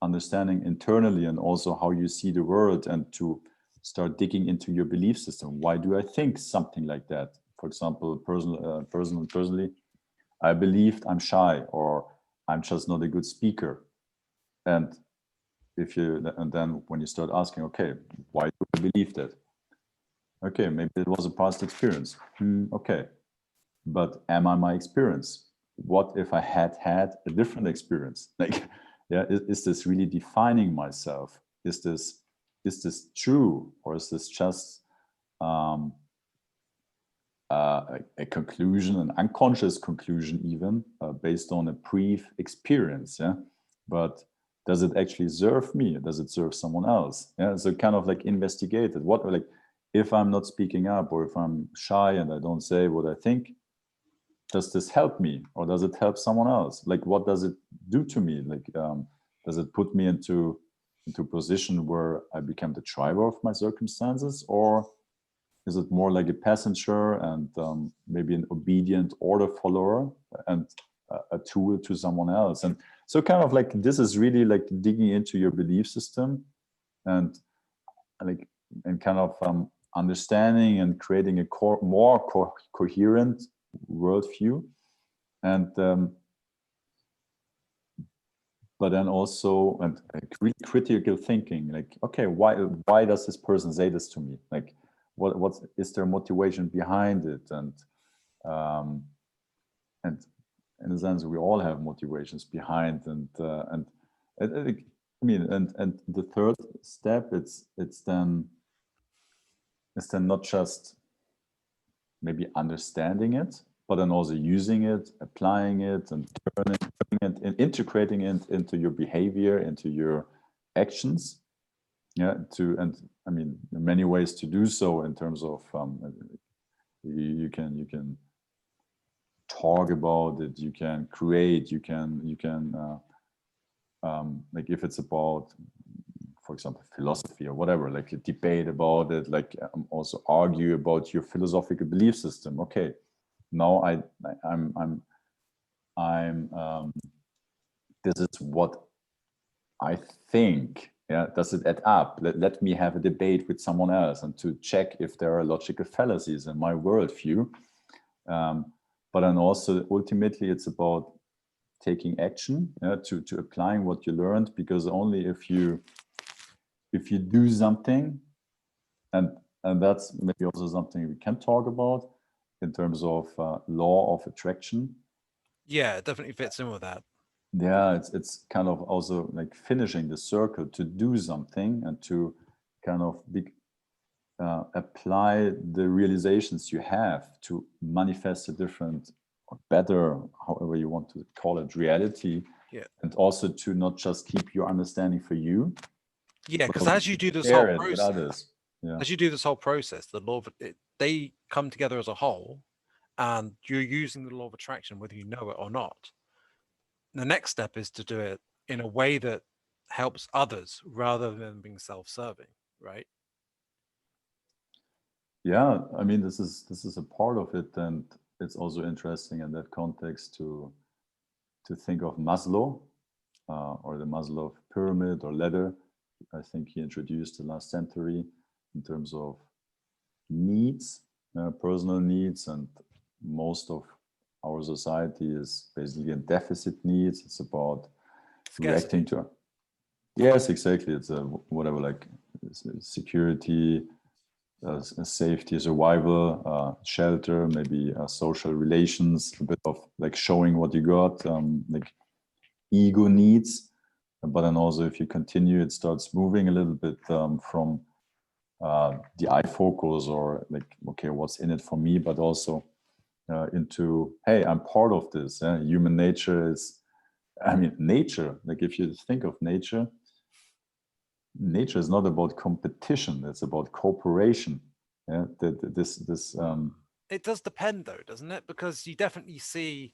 B: understanding internally and also how you see the world and to start digging into your belief system. Why do I think something like that? For example, personally, I believed I'm shy or I'm just not a good speaker. And and then when you start asking, okay, why do I believe that? Okay, maybe it was a past experience. Okay, but am I my experience? What if I had had a different experience? Like, yeah, is this really defining myself? Is this true, or is this just um, a conclusion, an unconscious conclusion, even based on a brief experience? Yeah, but does it actually serve me? Does it serve someone else? Yeah, so kind of like investigate it. What, like, if I'm not speaking up or if I'm shy and I don't say what I think, does this help me or does it help someone else? Like, what does it do to me? Like, does it put me into a position where I become the driver of my circumstances, or is it more like a passenger and maybe an obedient order follower and a tool to someone else? And so kind of like this is really like digging into your belief system and like and kind of understanding and creating a more coherent worldview. And but then also and really critical thinking, like, okay, why does this person say this to me? Like, what is their motivation behind it? And in a sense, we all have motivations behind, and I mean, and the third step, it's then not just maybe understanding it, but then also using it, applying it, and turning it and integrating it into your behavior, into your actions. Yeah, and I mean, there are many ways to do so in terms of you can talk about it, you can create, you can like if it's about, for example, philosophy or whatever, like a debate about it, like also argue about your philosophical belief system. Okay, now I'm this is what I think. Yeah, does it add up? Let me have a debate with someone else and to check if there are logical fallacies in my worldview. But then also ultimately it's about taking action, to applying what you learned, because only if you do something, and that's maybe also something we can talk about in terms of law of attraction.
A: Yeah, it definitely fits in with that.
B: Yeah, it's kind of also like finishing the circle, to do something and to kind of apply the realizations you have to manifest a different or better, however you want to call it, reality.
A: Yeah.
B: And also to not just keep your understanding for you,
A: Yeah,
B: but
A: because
B: also
A: as you
B: to
A: do this whole
B: share it with
A: process,
B: others. Yeah.
A: as you do this whole process, the law of they come together as a whole, and you're using the law of attraction whether you know it or not. The next step is to do it in a way that helps others rather than being self-serving, right?
B: Yeah, I mean, this is a part of it, and it's also interesting in that context to think of Maslow, or the Maslow pyramid or ladder. I think he introduced the last century in terms of needs, personal needs, and most of our society is basically in deficit needs. It's about reacting
A: Scarcity.
B: to. Yes, exactly. It's a whatever, like security, safety, survival, shelter, maybe social relations, a bit of like showing what you got, like ego needs. But then also, if you continue, it starts moving a little bit from the I focus, or like, okay, what's in it for me, but also into, hey, I'm part of this. Human nature is, I mean, nature, like if you think of nature, nature is not about competition, it's about cooperation. Yeah, this
A: It does depend though, doesn't it? Because you definitely see,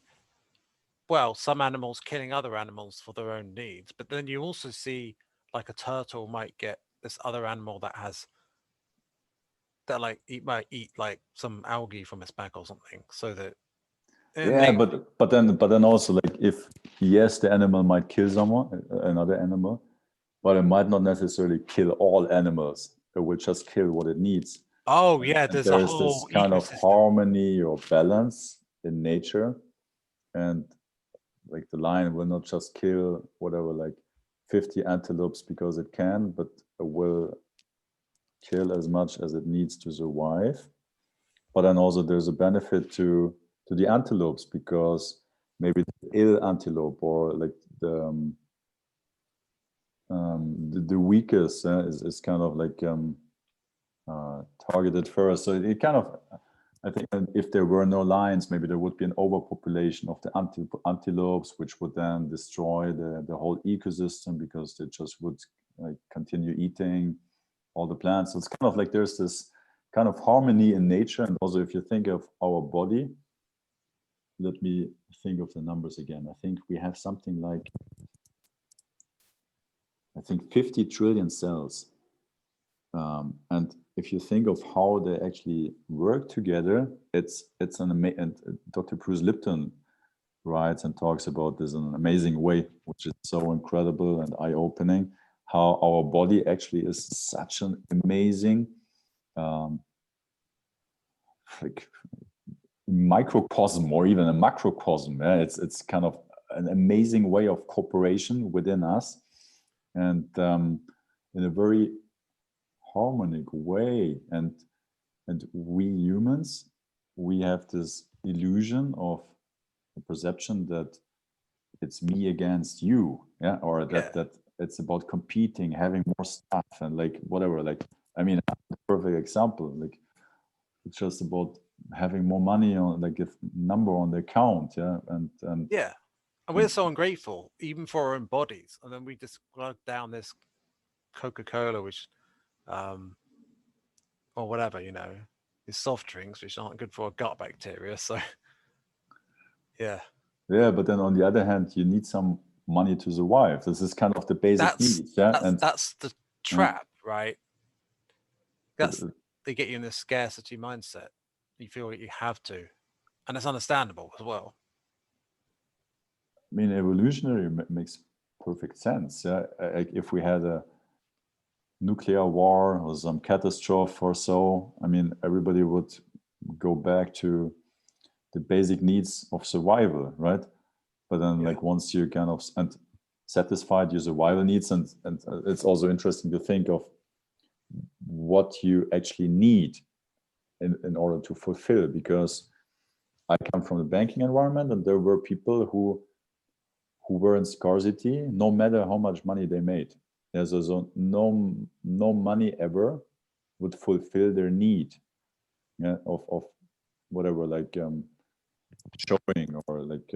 A: well, some animals killing other animals for their own needs, but then you also see like a turtle might get this other animal that has that like might eat like some algae from its back or something, so that and
B: yeah,
A: they
B: but then also, like, if yes, the animal might kill someone, another animal, but it might not necessarily kill all animals. It will just kill what it needs.
A: oh
B: And,
A: yeah,
B: and
A: there's a
B: there is this
A: whole
B: kind of
A: ecosystem.
B: harmony or balance in nature. And like the lion will not just kill whatever, like 50 antelopes because it can, but it will kill as much as it needs to survive. But then also there's a benefit to the antelopes, because maybe the ill antelope, or like the weakest is kind of like targeted first. So it kind of, I think, if there were no lions, maybe there would be an overpopulation of the antelopes, which would then destroy the whole ecosystem, because they just would like continue eating all the plants. So it's kind of like there's this kind of harmony in nature. And also, if you think of our body, let me think of the numbers again. I think we have something like, I think 50 trillion cells. And if you think of how they actually work together, it's an amazing. And Dr. Bruce Lipton writes and talks about this in an amazing way, which is so incredible and eye-opening. How our body actually is such an amazing, um, like microcosm, or even a macrocosm. Yeah? It's kind of an amazing way of cooperation within us, and in a very harmonic way. And we humans, we have this illusion of the perception that it's me against you, yeah, or
A: Yeah,
B: that it's about competing, having more stuff, and like whatever. Like, I mean, a perfect example, like it's just about having more money on, like, a number on the account, yeah,
A: yeah. And we're
B: and
A: so ungrateful, even for our own bodies. And then we just glug down this Coca-Cola, which or whatever, these soft drinks which aren't good for our gut bacteria. So yeah.
B: yeah. But then on the other hand, you need some money to survive. This is kind of the basic
A: That's
B: needs, yeah,
A: that's
B: and
A: that's the
B: uh,
A: trap, right?
B: but
A: That's They get you in this scarcity mindset. You feel like you have to. And it's understandable as well.
B: I mean, evolutionary makes perfect sense. Yeah, like if we had a nuclear war or some catastrophe or so, I mean, everybody would go back to the basic needs of survival, right? But then,
A: Yeah.
B: like, once you kind of and satisfied your survival needs, and it's also interesting to think of what you actually need in order to fulfill, because I come from the banking environment, and there were people who were in scarcity no matter how much money they made. There's also no money ever would fulfill their need, yeah, of whatever, like showing, or like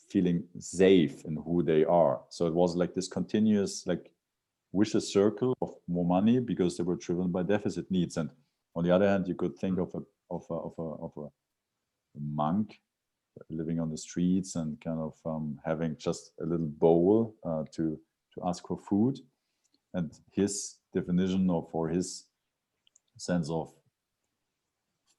B: feeling safe in who they are. So it was like this continuous, like, vicious circle of more money, because they were driven by deficit needs. And on the other hand, you could think
A: Mm.
B: of a monk living on the streets, and kind of having just a little bowl to ask for food. And his definition of, or his sense of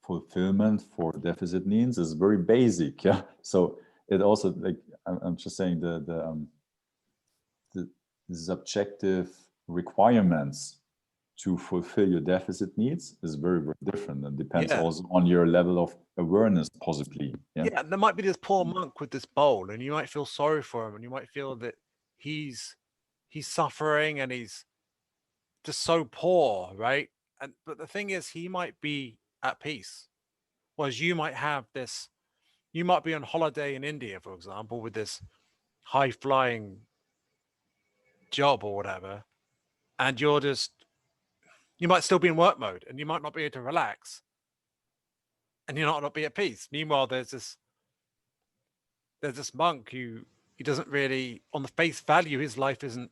B: fulfillment for deficit needs is very basic. Yeah. So it also, like, I'm just saying, the subjective requirements to fulfill your deficit needs is very, very different, and depends
A: Yeah.
B: also on your level of awareness, possibly. Yeah.
A: Yeah. There might be this poor monk with this bowl, and you might feel sorry for him, and you might feel that he's suffering and he's just so poor, right? And but the thing is, he might be at peace, whereas you might have this. You might be on holiday in India, for example, with this high flying job or whatever, and you might still be in work mode and you might not be able to relax and you might not be at peace. Meanwhile, there's this monk who he doesn't really, on the face value, his life isn't,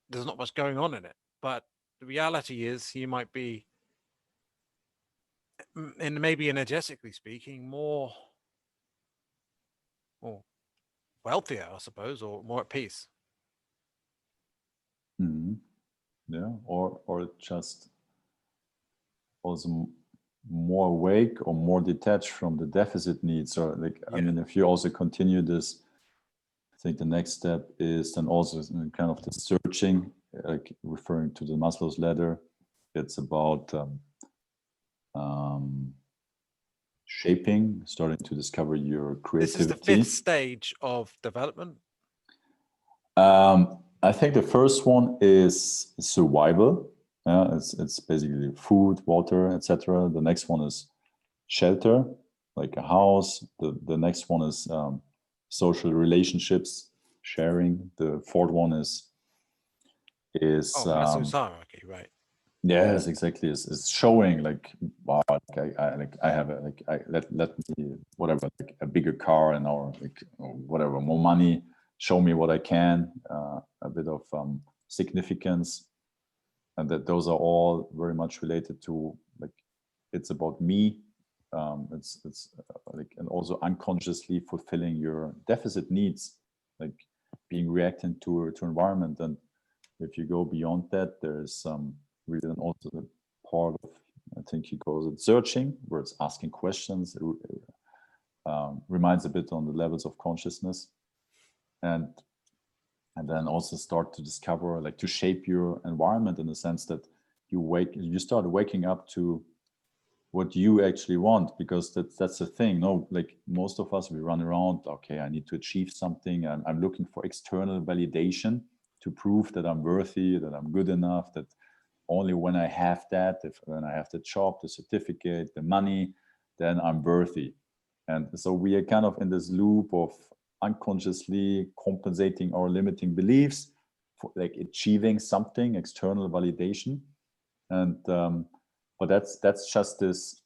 A: there's not much going on in it. But the reality is he might be, and maybe energetically speaking, more wealthier, I suppose, or more at peace.
B: Yeah, or just also more awake or more detached from the deficit needs. Or like, I mean, if you also continue this, I think the next step is then also kind of the searching, like referring to the Maslow's ladder. It's about shaping, starting to discover your creativity.
A: This is the fifth stage of development.
B: I think the first one is survival. It's basically food, water, etc. The next one is shelter, like a house. The next one is social relationships, sharing. The fourth one is
A: Maslow's hierarchy, right?
B: yes, exactly. Is showing like, wow, I have a, like I let me whatever, like a bigger car and or like whatever, more money. Show me what I can. A bit of significance, and that those are all very much related to like it's about me. It's like, and also unconsciously fulfilling your deficit needs, like being reacting to environment. And if you go beyond that, there's really then also the part of, I think he calls it searching, where it's asking questions. It reminds a bit on the levels of consciousness, and then also start to discover, like to shape your environment in the sense that you start waking up to what you actually want, because that's the thing. No, like most of us, we run around, okay, I need to achieve something. I'm looking for external validation to prove that I'm worthy, that I'm good enough, that only when I have that, when I have the job, the certificate, the money, then I'm worthy. And so we are kind of in this loop of unconsciously compensating our limiting beliefs for like achieving something, external validation. And but that's just this,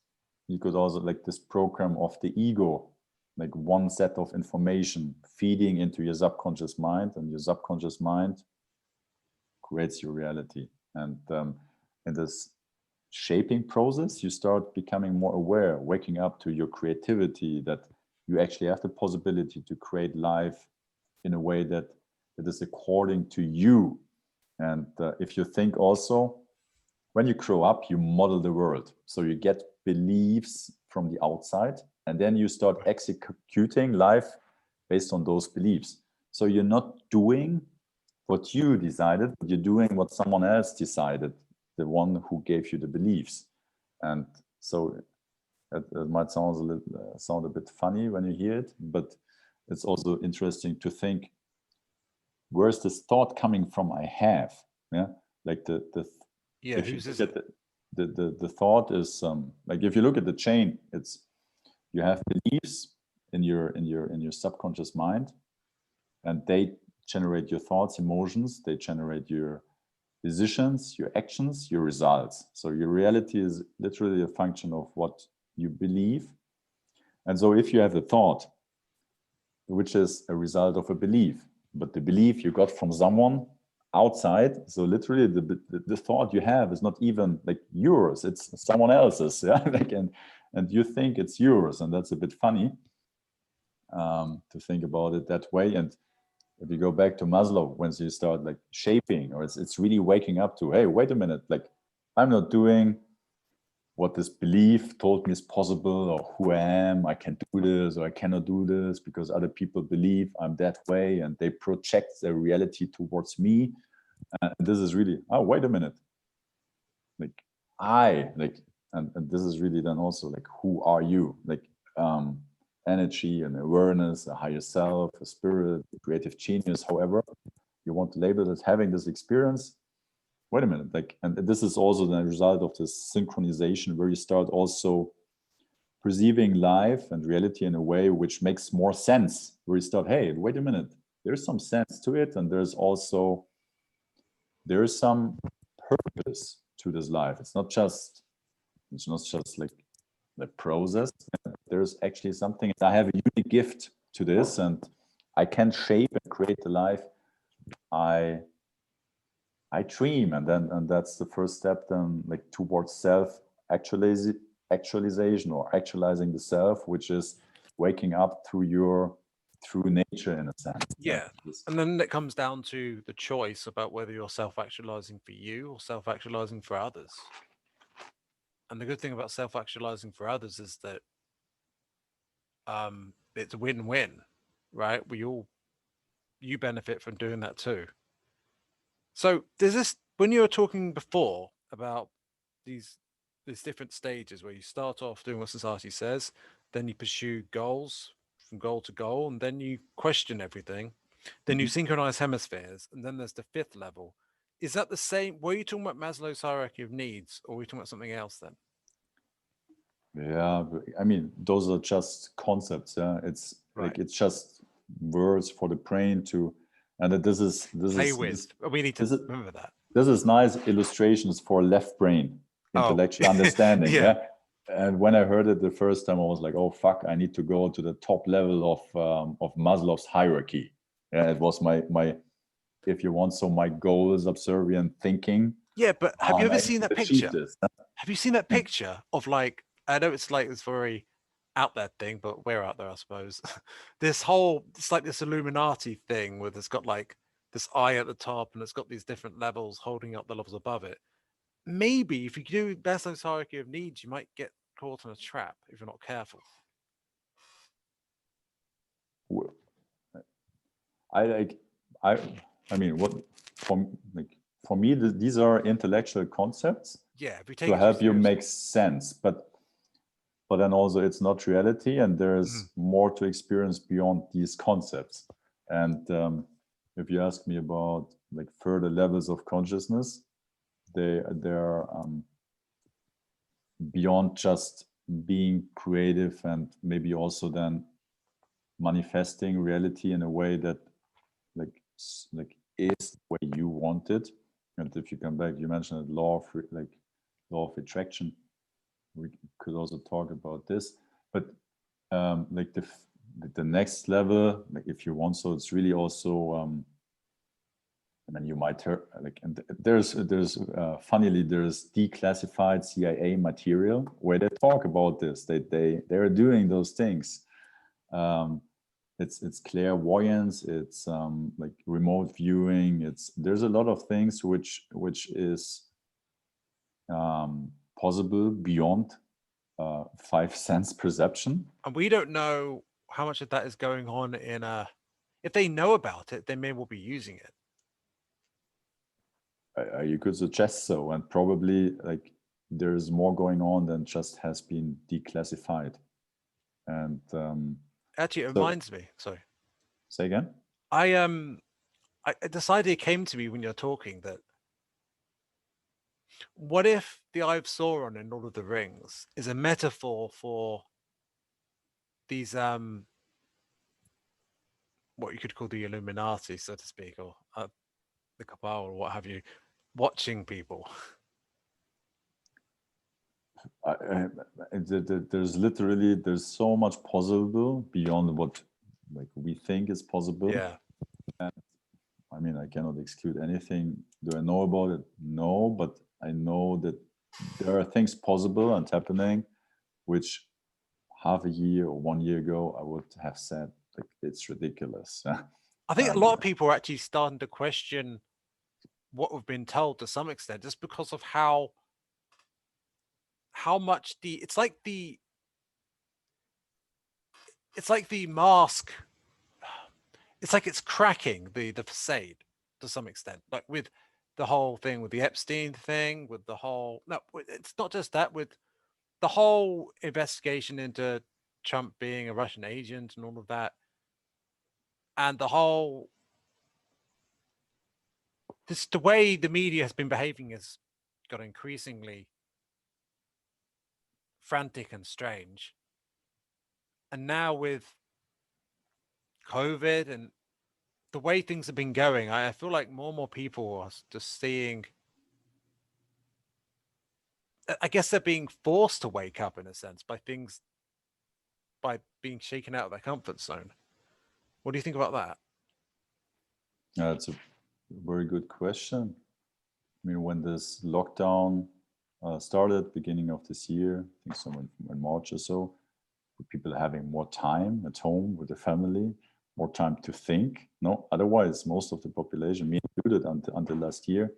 B: you could also like this program of the ego, like one set of information feeding into your subconscious mind, and your subconscious mind creates your reality. And in this shaping process, you start becoming more aware, waking up to your creativity, that you actually have the possibility to create life in a way that is according to you. And if you think also, when you grow up, you model the world. So you get beliefs from the outside, and then you start executing life based on those beliefs. So you're not doing what you decided, but you're doing what someone else decided, the one who gave you the beliefs. And so it might sound a bit funny when you hear it, but it's also interesting to think, where's this thought coming from I have? Yeah, like if you look at the thought is like, if you look at the chain, it's, you have beliefs in your subconscious mind, and they generate your thoughts, emotions, they generate your decisions, your actions, your results. So your reality is literally a function of what you believe. And so if you have a thought which is a result of a belief, but the belief you got from someone outside, so literally the thought you have is not even like yours, it's someone else's. Yeah, like, and you think it's yours, and that's a bit funny to think about it that way. And if you go back to Maslow, once you start like shaping, or it's really waking up to, hey, wait a minute, like I'm not doing what this belief told me is possible, or who I am, I can do this, or I cannot do this because other people believe I'm that way, and they project their reality towards me. And this is really, oh, wait a minute, like and this is really then also like, who are you? Like energy and awareness, a higher self, a spirit, a creative genius, however. you want to label it as having this experience, wait a minute, like, and this is also the result of this synchronization where you start also perceiving life and reality in a way which makes more sense, where you start, hey, wait a minute, there's some sense to it, and there's some purpose to this life. It's not just like the process. There's actually something. I have a unique gift to this, and I can shape and create the life I dream, and that's the first step then, like, towards self actualization, or actualizing the self, which is waking up through your true nature, in a sense.
A: Yeah. And then it comes down to the choice about whether you're self-actualizing for you or self-actualizing for others. And the good thing about self-actualizing for others is that it's a win-win, right? You benefit from doing that too. So there's this, when you were talking before about these different stages where you start off doing what society says, then you pursue goals from goal to goal, and then you question everything, then you synchronize hemispheres, and then there's the fifth level. Is that the same? Were you talking about Maslow's hierarchy of needs, or were you talking about something else then?
B: Yeah, I mean, those are just concepts. Yeah, it's
A: Right.
B: like, it's just words for the brain to, and that
A: Play with. We need to
B: this is
A: remember that.
B: this is nice illustrations for left brain
A: Oh,
B: intellectual understanding.
A: yeah.
B: Yeah. And when I heard it the first time, I was like, oh fuck, I need to go to the top level of Maslow's hierarchy. Yeah, it was my if you want, so my goal is subservient thinking.
A: Yeah, but have you
B: And
A: ever
B: I
A: seen
B: need
A: that
B: to achieve
A: picture?
B: this.
A: Have you seen that picture of, like, I know it's like this very out there thing, but we're out there, I suppose. It's like this Illuminati thing where there's got like this eye at the top and it's got these different levels holding up the levels above it. Maybe if you do Maslow's hierarchy of needs, you might get caught in a trap if you're not careful.
B: I like I I mean, what for like for me, these are intellectual concepts
A: Yeah, if you
B: to
A: take it too
B: help you
A: seriously.
B: make sense, but then also it's not reality, and there's more to experience beyond these concepts. And if you ask me about like further levels of consciousness, they're beyond just being creative, and maybe also then manifesting reality in a way that like is the way you want it. And if you come back, you mentioned it, law of attraction. We could also talk about this, but like the next level, like if you want, so it's really also and then you might hear like, and there's funnily there's declassified CIA material where they talk about this. They're doing those things. It's clairvoyance, it's like remote viewing, there's a lot of things which is possible beyond five sense perception.
A: And we don't know how much of that is going on if they know about it, they may well be using it.
B: You could suggest so, and probably like there's more going on than just has been declassified. And
A: Actually, it
B: so,
A: reminds me. Sorry,
B: say again.
A: this idea came to me when you're talking that what if the Eye of Sauron in Lord of the Rings is a metaphor for these what you could call the Illuminati, so to speak, or the Cabal, or what have you, watching people.
B: There's so much possible beyond what like we think is possible.
A: Yeah.
B: And I mean, I cannot exclude anything. Do I know about it? No, but I know that there are things possible and happening, which half a year or 1 year ago I would have said like it's ridiculous.
A: I think a
B: And
A: lot of people are actually starting to question what we've been told to some extent, just because of how much it's like the mask, it's like it's cracking the facade to some extent, like with the whole thing with the Epstein thing, with the whole, no, it's not just that, with the whole investigation into Trump being a Russian agent and all of that, and the whole the way the media has been behaving has got increasingly frantic and strange. And now with COVID and the way things have been going, I feel like more and more people are just seeing, I guess they're being forced to wake up in a sense by things, by being shaken out of their comfort zone. What do you think about that?
B: That's a very good question. I mean, when this lockdown started, beginning of this year, I think somewhere in March or so, with people having more time at home with the family, more time to think. No, otherwise, most of the population, me included, until last year,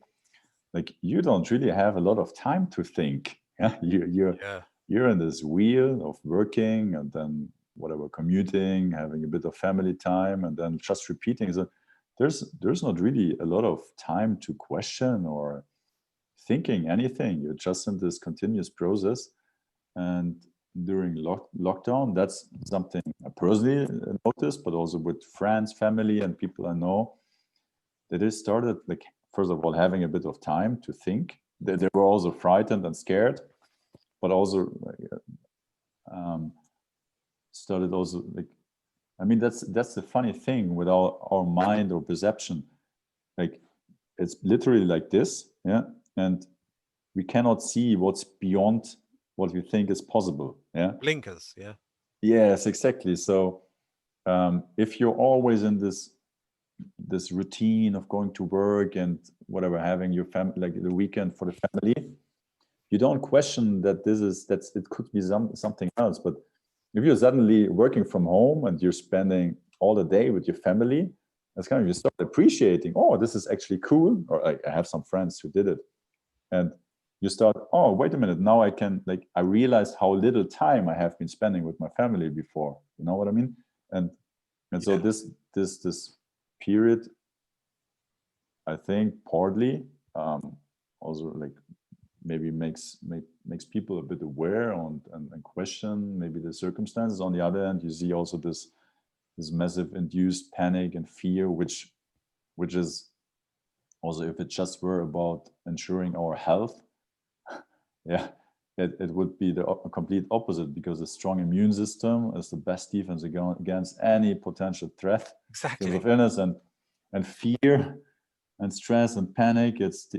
B: like you don't really have a lot of time to think. Yeah,
A: Yeah.
B: you're in this wheel of working and then whatever commuting, having a bit of family time, and then just repeating. So there's not really a lot of time to question or thinking anything. You're just in this continuous process. And during lockdown, that's something I personally noticed, but also with friends, family, and people I know, that they started, like, first of all, having a bit of time to think. They were also frightened and scared, but also started also, like, I mean, that's the funny thing with our mind or perception. Like, it's literally like this, yeah, and we cannot see what's beyond what we think is possible. Yeah.
A: Blinkers. Yeah.
B: Yes, exactly. So if you're always in this routine of going to work and whatever, having your family, like the weekend for the family, you don't question that it could be something else. But if you're suddenly working from home and you're spending all the day with your family, that's kind of, you start appreciating, oh, this is actually cool. Or I have some friends who did it, and you start, oh, wait a minute, now I can, like, I realized how little time I have been spending with my family before. You know what I mean? And so
A: Yeah.
B: this period, I think partly also, like, maybe makes people a bit aware and question maybe the circumstances. On the other hand, you see also this massive induced panic and fear, which is also, if it just were about ensuring our health, yeah, it would be the complete opposite, because a strong immune system is the best defense against any potential threat. Because
A: Exactly.
B: of illness and fear and stress and panic, it's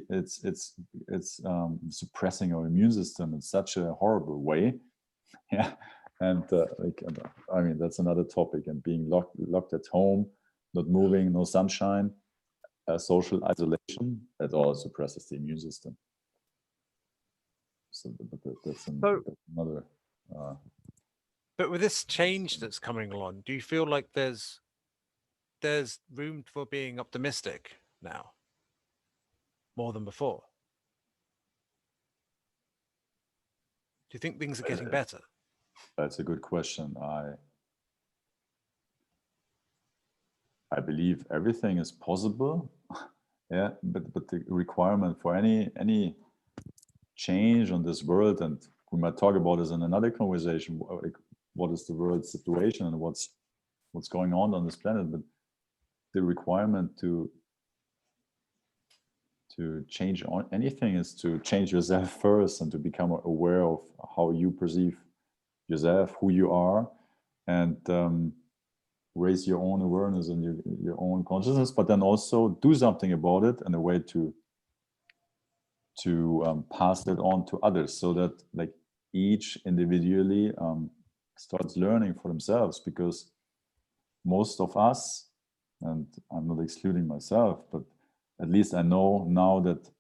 B: suppressing our immune system in such a horrible way. Yeah, and I mean, that's another topic. And being locked at home, not moving, no sunshine, social isolation, that all suppresses the immune system. So that's
A: So,
B: another. Uh,
A: but with this change that's coming along, do you feel like there's room for being optimistic now more than before? Do you think things are getting better?
B: that's a good question. I believe everything is possible. Yeah, but the requirement for any change on this world, and we might talk about this in another conversation, like, what is the world situation and what's going on this planet. But the requirement to change on anything is to change yourself first, and to become aware of how you perceive yourself, who you are, and raise your own awareness and your own consciousness, but then also do something about it in a way to pass it on to others, so that, like, each individually starts learning for themselves. Because most of us, and I'm not excluding myself, but at least I know now that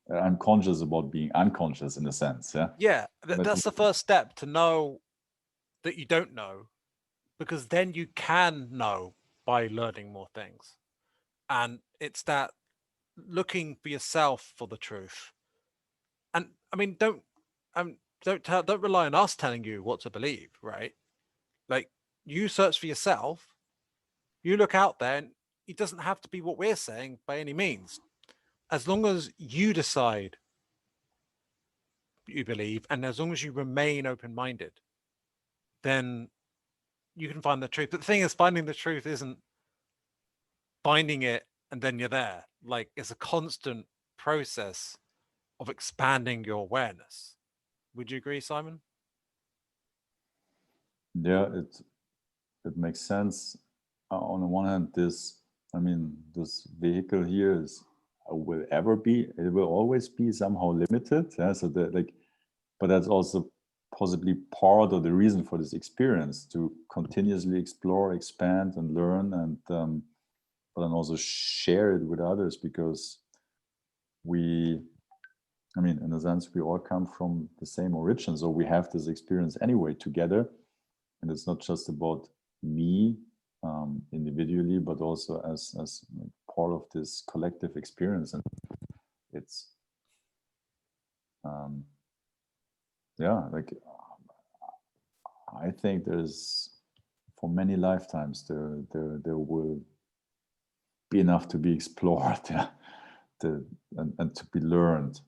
B: I'm conscious about being unconscious, in a sense. Yeah.
A: Yeah,
B: But
A: that's the first step, to know that you don't know, because then you can know by learning more things. And it's that looking for yourself for the truth. And I mean, don't rely on us telling you what to believe, right? Like, you search for yourself, you look out there, and it doesn't have to be what we're saying by any means. As long as you decide you believe, and as long as you remain open-minded, then you can find the truth. But the thing is, finding the truth isn't finding it and then you're there. Like it's a constant process of expanding your awareness. Would you agree, Simon?
B: Yeah, it makes sense. On the one hand, this vehicle here is will ever be, it will always be somehow limited. Yeah, so but that's also possibly part of the reason for this experience, to continuously explore, expand, and learn, and but then also share it with others, because in a sense, we all come from the same origin, so we have this experience anyway together, and it's not just about me individually, but also as like part of this collective experience. And it's yeah, like I think there's, for many lifetimes, there will be enough to be explored, yeah, and to be learned.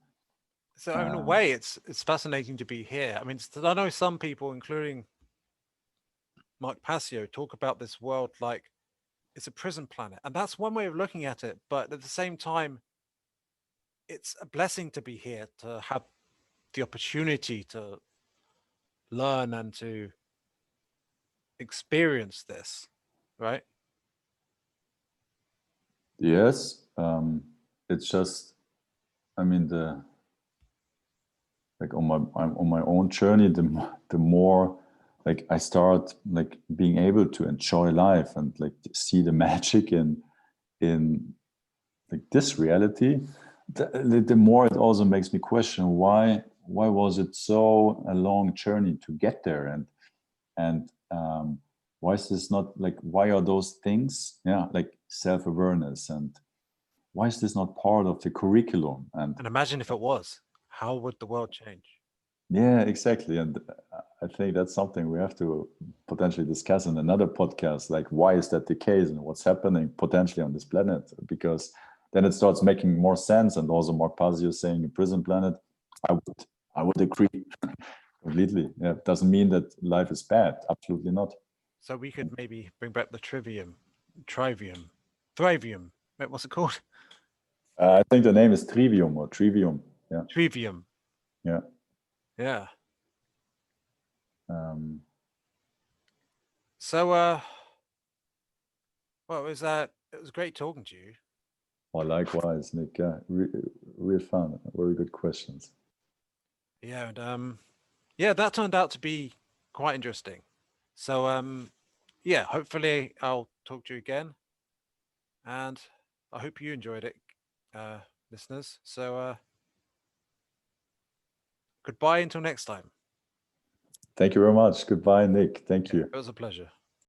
A: So in a way, it's fascinating to be here. I mean, I know some people, including Mark Passio, talk about this world like it's a prison planet, and that's one way of looking at it. But at the same time, it's a blessing to be here, to have the opportunity to learn and to experience this, right?
B: Yes, it's just, the like on my own journey, the more like I start like being able to enjoy life and like see the magic in like this reality, the more it also makes me question why was it so a long journey to get there, and why is this not like, why are those things, yeah, like self-awareness, and why is this not part of the curriculum? And
A: And imagine if it was, how would the world change?
B: yeah, exactly. And I think that's something we have to potentially discuss in another podcast. Like, why is that the case, and what's happening potentially on this planet? Because then it starts making more sense. And also, Mark Pasio saying a prison planet, I would agree completely. Yeah, it doesn't mean that life is bad. Absolutely not.
A: So we could maybe bring back the trivium, thrivium. Wait, what's it called?
B: I think the name is Trivium or Trivium. Yeah,
A: Trivium.
B: yeah.
A: Yeah.
B: Um,
A: So, well, it was great talking to you.
B: well, likewise, Nick. Yeah, real fun. Very good questions.
A: Yeah, and yeah, that turned out to be quite interesting. So, yeah, hopefully I'll talk to you again, and I hope you enjoyed it, uh, listeners. So, goodbye until next time.
B: Thank you very much. Goodbye, Nick. Thank
A: Yeah,
B: you.
A: it was a pleasure.